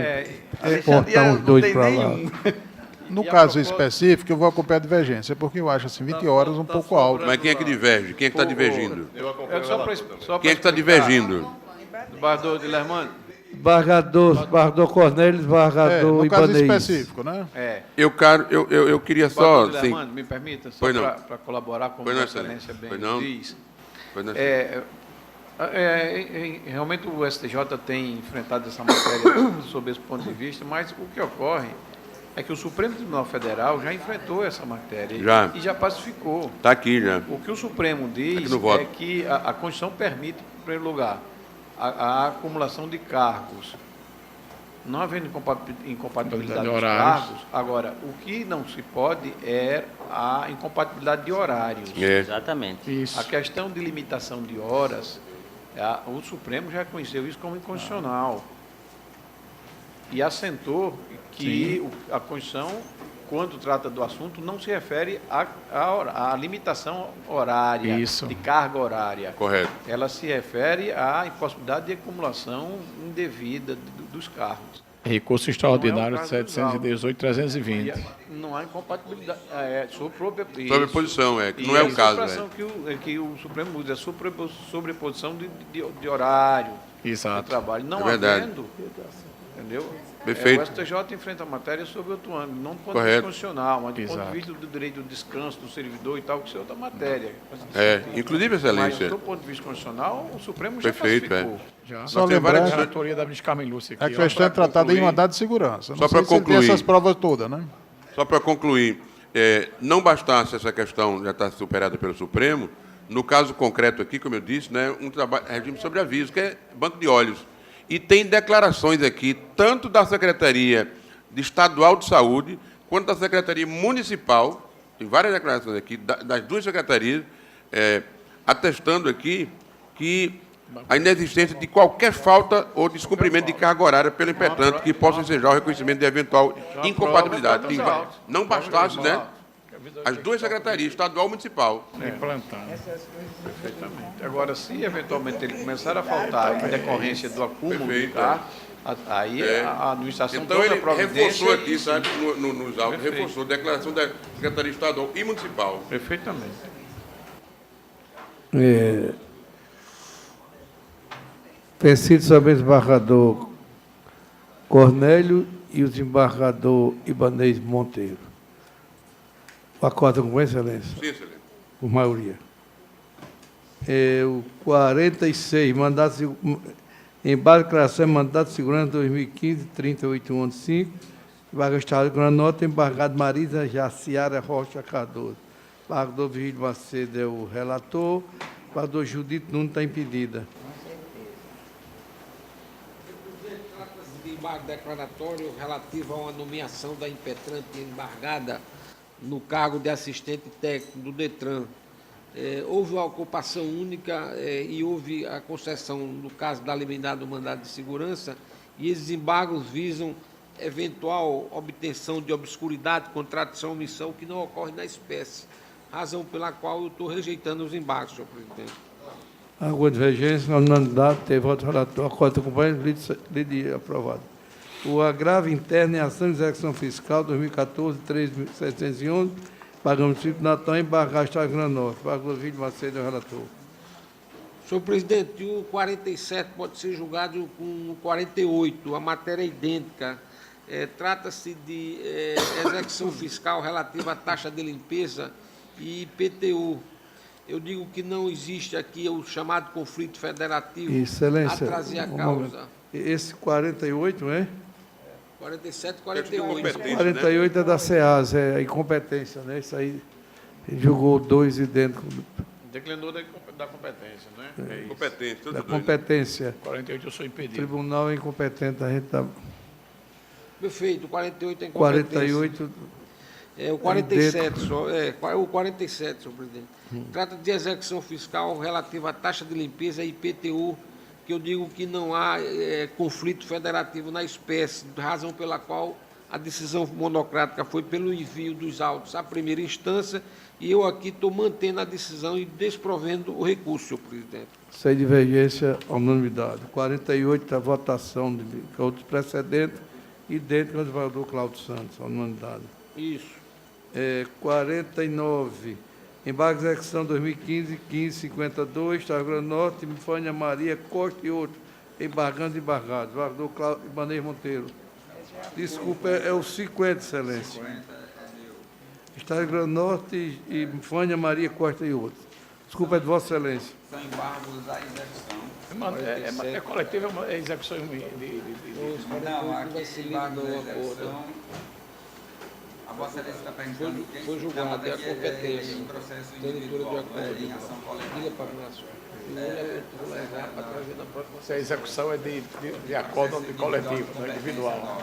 cortar uns dois para lá. No caso específico, eu vou acompanhar a divergência, porque eu acho assim, 20 horas um pouco alto. Mas quem é que diverge? Quem é que está divergindo? Quem é que está divergindo? Desembargador Dilermando. Desembargador Cornélio, desembargador no caso Ibanez. específico, né? Eu queria só... Dilermando, me permita, só para colaborar com Vossa Excelência bem diz. Realmente o STJ tem enfrentado essa matéria sob esse ponto de vista, mas o que ocorre é que o Supremo Tribunal Federal já enfrentou essa matéria e já pacificou. Está aqui já. O que o Supremo diz é que a Constituição permite, em primeiro lugar, a acumulação de cargos. Não havendo incompatibilidade dos cargos, agora, o que não se pode é a incompatibilidade de horários. Exatamente. Isso. A questão de limitação de horas, o Supremo já reconheceu isso como inconstitucional. E assentou que a Constituição, quando trata do assunto, não se refere à limitação horária, de carga horária. Correto. Ela se refere à impossibilidade de acumulação indevida dos cargos. Recurso extraordinário 718-320. Não há incompatibilidade. Sobreposição, que não é o caso. Que o Supremo usa, sobreposição de horário de trabalho. Não havendo, entendeu? Perfeito. O STJ enfrenta a matéria sobre outro âmbito, não do ponto de vista constitucional, mas do ponto de vista do direito do descanso do servidor e tal, que isso é outra matéria. Inclusive, Excelência. Mas do ponto de vista constitucional, o Supremo já pacificou. Só lembrar a diretoria da Carmen Lúcia aqui. A questão é tratada em mandado de segurança. Só para concluir. Se tem essas provas todas, né? Só para concluir, não bastasse essa questão já estar superada pelo Supremo, no caso concreto aqui, como eu disse, né, um regime sobre aviso, que é banco de olhos. E tem declarações aqui, tanto da Secretaria Estadual de Saúde, quanto da Secretaria Municipal, tem várias declarações aqui, das duas secretarias, atestando aqui que a inexistência de qualquer falta ou descumprimento de carga horária pelo impetrante que possa ensejar o reconhecimento de eventual incompatibilidade. Não bastasse, né? As duas secretarias, estadual e municipal. Implantar. Perfeitamente. Agora, se eventualmente ele começar a faltar em decorrência do acúmulo de carro, aí a administração então toma ele providência. Reforçou aqui, sabe, nos autos, reforçou a declaração da Secretaria Estadual e Municipal. Perfeitamente. Preciso saber o desembargador Cornélio e o desembargador Ibanez Monteiro. Acorda com excelência? Sim, excelência. Por maioria. O 46, embargo de declaração de mandato de segurança 2015, 3815, vaga Estado de Granota, embargado Marisa Jaciara Rocha Cardoso. Embargador Virgílio Macedo é o relator, embargador Judito Nunes está impedida. De embargo declaratório relativo a uma nomeação da impetrante embargada no cargo de assistente técnico do DETRAN. Houve uma ocupação única e houve a concessão, no caso da liminar do mandado de segurança, e esses embargos visam eventual obtenção de obscuridade, contradição, omissão, que não ocorre na espécie, razão pela qual eu estou rejeitando os embargos, senhor presidente. Alguma divergência, na unanimidade, teve voto relatório, acordo companheiro, lide aprovado. O agravo interno em ação de execução fiscal 2014, 3.711, pagamento do município de Natal, embargado Estado de Granota. Embargador Virgílio Macedo é o relator. Senhor presidente, o 47 pode ser julgado com o 48, a matéria é idêntica. Trata-se de execução fiscal relativa à taxa de limpeza e IPTU. Eu digo que não existe aqui o chamado conflito federativo Excelência, a trazer a um causa. momento. Esse 48, não é? 47 e 48. 48 é da SEAS, é a incompetência, né? Isso aí, ele julgou 2 idênticos. Declinou da competência, né? É isso. Competente, tudo Da dois, competência. 48 eu sou O impedido. tribunal é incompetente, a gente está... Perfeito, o 48 é incompetência. 48... O 47, o 47, senhor presidente. Trata de execução fiscal relativa à taxa de limpeza e IPTU, que eu digo que não há conflito federativo na espécie, razão pela qual a decisão monocrática foi pelo envio dos autos à primeira instância, e eu aqui estou mantendo a decisão e desprovendo o recurso, senhor presidente. Sem divergência, à unanimidade. 48, a votação de outros precedentes, idêntico ao desembargador Cláudio Santos, à unanimidade. Isso. 49, embargo de execução 2015-1552, Estado do Rio Grande do Norte, Mifânia Maria Costa e outros, embargando e embargados. Desembargador Cláudio Ibanez Monteiro. Desculpa, é o 50, excelência. Estado do Rio Grande do Norte e Mifânia Maria Costa e outros. Desculpa, é de Vossa Excelência. São embargos à execução. É coletiva, é execução de... Não, aqui esse embargo à execução... A Vossa Excelência está perguntando quem foi julgado, é a competência. em processo Da leitura individual, de acordo. em ação coletiva. Diga para nós. Vou levar para trazer na próxima. Se a execução é de acordo coletivo, não é individual.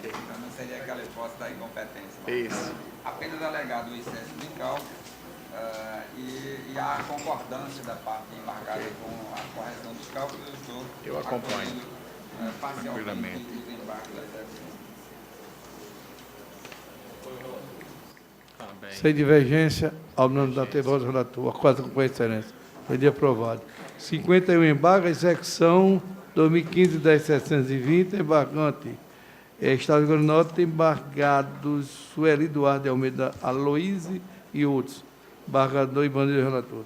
Então não seria aquela hipótese da incompetência. Isso. Apenas alegado o excesso de cálculo e a concordância da parte embargada com a correção dos cálculos, Eu acompanho. Parcialmente os embargos da execução. Sem divergência, ao nome da voz do relator, a quase com excelência. Foi de aprovado. 51, embargo, execução 2015-10.720, embargante. Estado do Rio Grande do Norte, embargados Sueli Duarte de Almeida Aloíse e outros. Embargador e bandeira relator.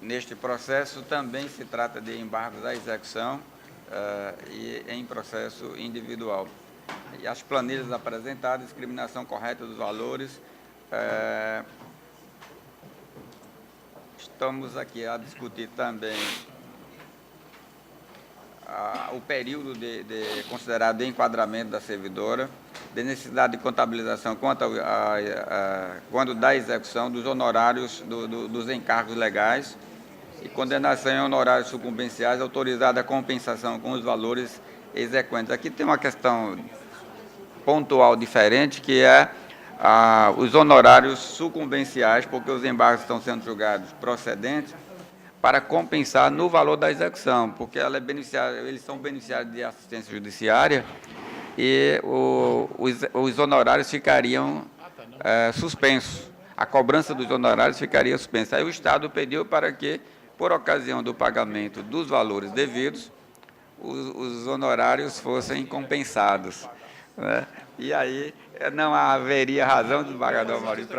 Neste processo também se trata de embargos à execução e em processo individual. E as planilhas apresentadas, discriminação correta dos valores. Estamos aqui a discutir também o período considerado de enquadramento da servidora, de necessidade de contabilização quando da execução dos honorários dos encargos legais e condenação em honorários sucumbenciais autorizada a compensação com os valores exequentes. Aqui tem uma questão pontual diferente, que é os honorários sucumbenciais, porque os embargos estão sendo julgados procedentes para compensar no valor da execução, porque eles são beneficiários de assistência judiciária e os honorários ficariam suspensos. A cobrança dos honorários ficaria suspensa. Aí o Estado pediu para que, por ocasião do pagamento dos valores devidos, os honorários fossem compensados, né? E aí não haveria razão do desembargador Maurício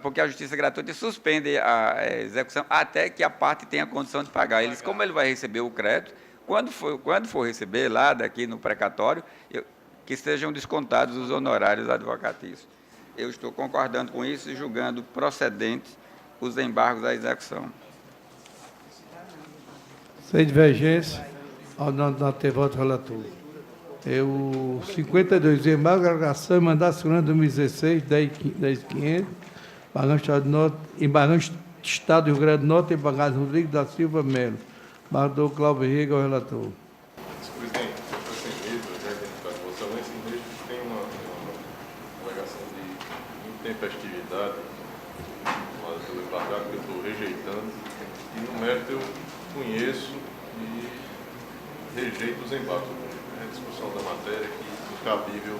porque a justiça gratuita suspende a execução até que a parte tenha condição de pagar. Como ele vai receber o crédito, quando for receber lá daqui no precatório, que sejam descontados os honorários advocatícios. Eu estou concordando com isso e julgando procedentes os embargos à execução. Sem divergência, ao nome da voto relator. O 52, embargo, agregação e mandato de segurança 2016, 10.500, embargante Estado do Rio Grande do Norte, embargado Rodrigo da Silva Melo. Embargador Cláudio Riga, o relator. Presidente, eu sem medo, já identificado Vossa Excelência, em vez de tem uma alegação de intempestividade pelo embargado que eu estou rejeitando, e no mérito eu conheço e rejeito os embargos. É a discussão da matéria que é cabível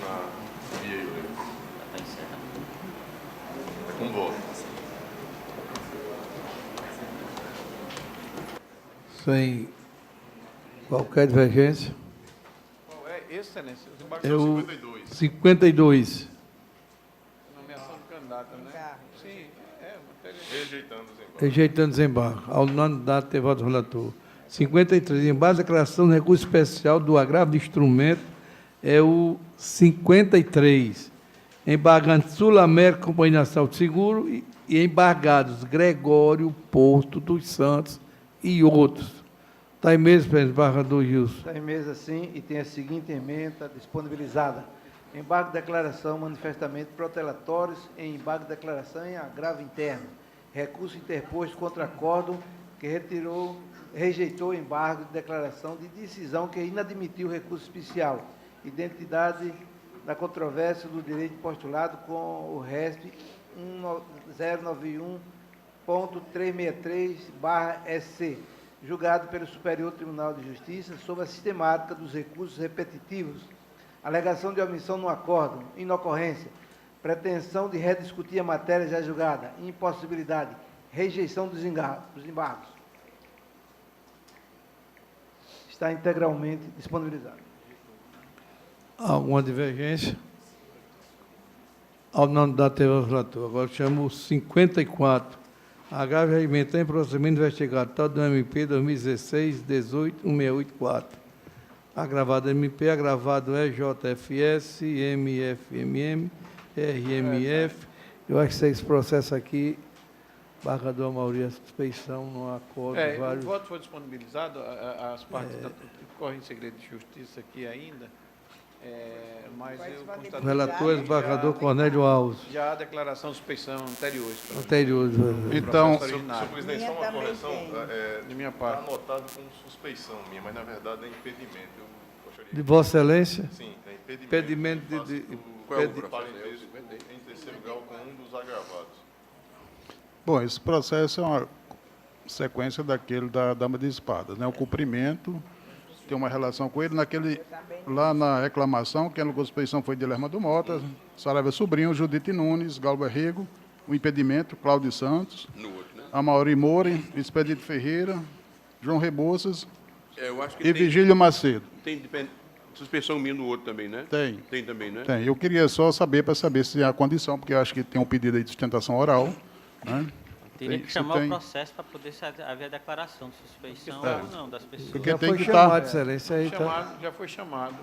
na via eleita. É com voto. Sem qualquer divergência. Qual é, Excelência? Os embargos É são o 52. 52. Nomeação de candidato. data, né? Sim, Rejeitando os embargos. Rejeitando desembargo. Ao unanimidade, tem voto do relator. 53. Em base à declaração de recurso especial do agravo de instrumento, é o 53. Embargante Sul América, Companhia Nacional de Seguro e embargados Gregório, Porto dos Santos e outros. Está em mesa, presidente, embargador Gilson. Está em mesa, sim, e tem a seguinte emenda disponibilizada. Embargo de declaração manifestamente protelatórios em embargo de declaração em agravo interno. Recurso interposto contra acórdão que rejeitou o embargo de declaração de decisão que inadmitiu o recurso especial. Identidade da controvérsia do direito postulado com o RESP 1091.363/SC, julgado pelo Superior Tribunal de Justiça sobre a sistemática dos recursos repetitivos, alegação de omissão no acórdão, inocorrência, pretensão de rediscutir a matéria já julgada, impossibilidade, rejeição dos embargos. Está integralmente disponibilizado. Alguma divergência? Ao unanimidade, tem voto do relator. Agora chamo o 54. Agravo e regimento em procedimento investigatório do MP 2016-18-1684. Agravado MP, agravado EJFS, MFMM, RMF. Eu acho que esse processo aqui, embargador Amauri, a suspeição no acordo. O voto foi disponibilizado, as partes correm em segredo de justiça aqui ainda, mas eu constato... Relator, embargador Cornélio Alves. Já a declaração de suspeição anteriores. Então, Senhor presidente, só uma correção. De minha parte. Está anotado como suspeição minha, mas na verdade é impedimento. Eu gostaria de Vossa Excelência? Sim, é impedimento. Impedimento de... Qual é o parentesco em terceiro grau com um dos agravados? Bom, esse processo é uma sequência daquele da Dama de Espadas, né? O cumprimento tem uma relação com ele. Lá na reclamação, quem alugou a suspeição foi Dilermando Mota, Saraiva Sobrinho, Judite Nunes, Galber Rego, o impedimento, Cláudio Santos, Amauri Moura, Expedito Ferreira, João Rebouças e Vigílio Macedo. Tem suspensão minha no outro também, né? Tem. Tem também, né? Tem. Eu queria só saber, para saber se há condição, porque eu acho que tem um pedido aí de sustentação oral, né? Teria que chamar o processo para poder haver a declaração de suspeição ou não das pessoas. Porque já tem foi que chamado, estar... Excelência. Aí Já foi chamado.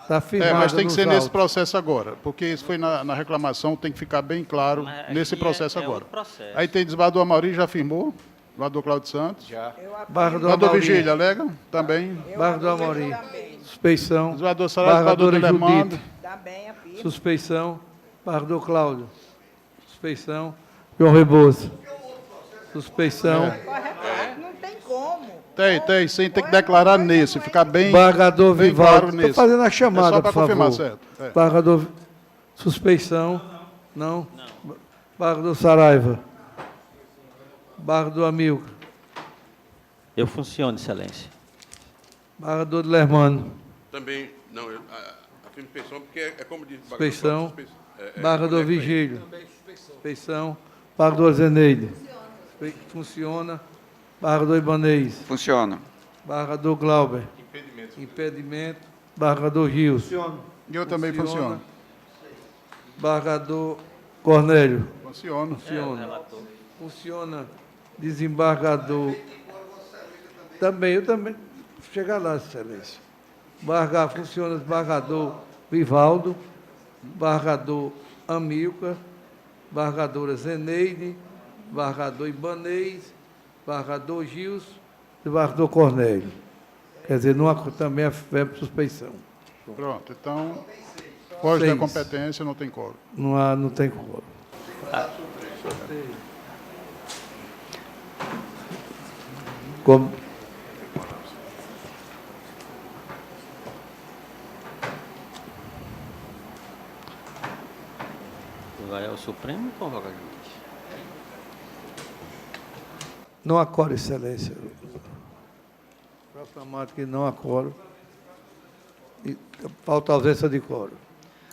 Está firmado mas tem que ser nos nesse autos. processo agora, porque isso foi na reclamação, tem que ficar bem claro nesse processo agora. outro processo. Aí tem desembargador Amauri, já firmou, desembargador Cláudio Santos. Já. Desembargador Vigílio, alega? Também. Desembargador Amauri. Suspeição. Desembargador Saraiva, desembargador Dilermando. Suspeição. Desembargador Cláudio. Suspeição. João Rebouças. Suspeição. Não tem como. Tem, sim, tem que declarar nesse, ficar bem, Embargador bem Vivaldo. claro Estou nesse. fazendo a chamada, é só para por confirmar, favor. certo? Embargador, suspeição. Não? Embargador Saraiva. Embargador Amilcar. Eu funciono, Excelência. Embargador Dilermando. Também, não, a suspeição, porque é como diz... Suspeição. Embargador Vigílio. Suspeição. Embargador Zeneide. Funciona. Embargador Ibanez. Funciona. Embargador Glauber. Impedimento. Embargador Rios. E eu também funciono. Embargador Cornélio. Funciona. Funciona. Desembargador. Também, eu também. Chegar lá, Excelência. Funciona desembargador Vivaldo. Embargador Amilcar. Embargadora Zeneide. Embargador Ibanez. Embargador Gils. Embargador Cornélio. Quer dizer, também é suspeição. Pronto, então, foge da 6. competência, não tem quórum. Não tem quórum. Como? Vai ao Supremo ou convoca juiz? Não há quórum, Excelência. Proclamado que não há quórum. E falta ausência de quórum.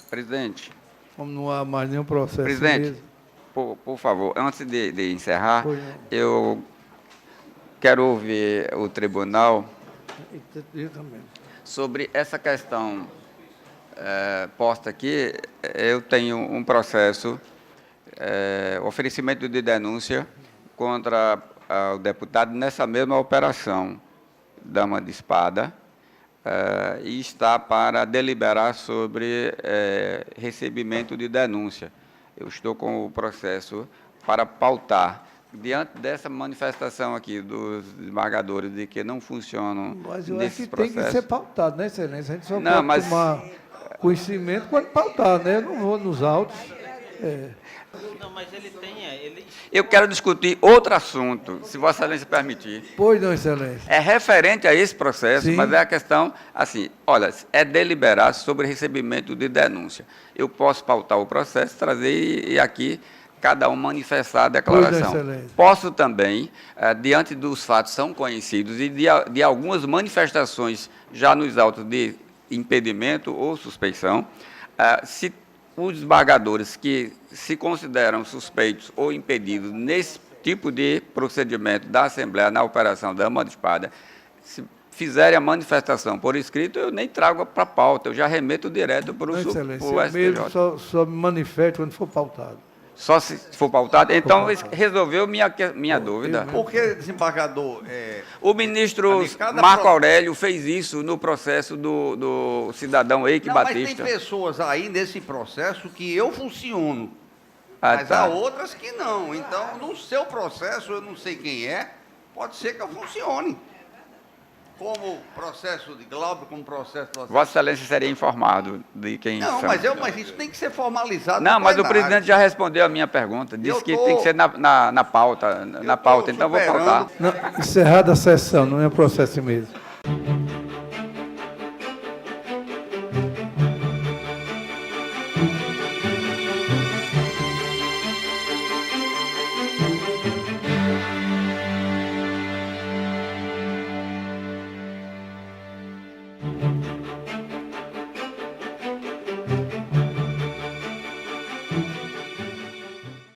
Presidente. Como não há mais nenhum processo. Presidente, por favor, antes de encerrar, eu quero ouvir o tribunal sobre essa questão posta aqui, eu tenho um processo, oferecimento de denúncia contra o deputado nessa mesma operação, dama de espada, e está para deliberar sobre recebimento de denúncia. Eu estou com o processo para pautar. Diante dessa manifestação aqui dos desembargadores de que não funcionam Mas eu acho nesses que tem que processos... ser pautado, né, Excelência? A gente só Não, pode mas- tomar conhecimento quando pautar, né? Eu não vou nos autos. Não, mas ele tem... Eu quero discutir outro assunto, se Vossa Excelência permitir. Pois não, Excelência. É referente a esse processo, Sim. mas é a questão, assim, olha, é deliberar sobre recebimento de denúncia. Eu posso pautar o processo, trazer e aqui cada um manifestar a declaração. Pois não, Excelência. Posso também, diante dos fatos são conhecidos e de algumas manifestações já nos autos de impedimento ou suspeição, se os desembargadores que se consideram suspeitos ou impedidos nesse tipo de procedimento da Assembleia na operação Dama de Espada, se fizerem a manifestação por escrito, eu nem trago para a pauta, eu já remeto direto para o Não, STJ. Excelência, eu mesmo só me manifesto quando for pautado. Só se for pautado? Então, resolveu minha dúvida. Porque, desembargador, O ministro cada Marco pro- Aurélio fez isso no processo do cidadão Eike não, mas Batista. tem pessoas aí nesse processo que eu funciono, Ah, mas tá. há outras que não. Então, no seu processo, eu não sei quem é, pode ser que eu funcione. Como processo de Glauber, como processo... Vossa Excelência seria informado de quem Não, são. mas isso tem que ser formalizado. Não, no mas o plenário. presidente já respondeu a minha pergunta. Disse Eu que tô- tem que ser na pauta. Na pauta, então vou pautar. Não, encerrada a sessão, não é processo mesmo.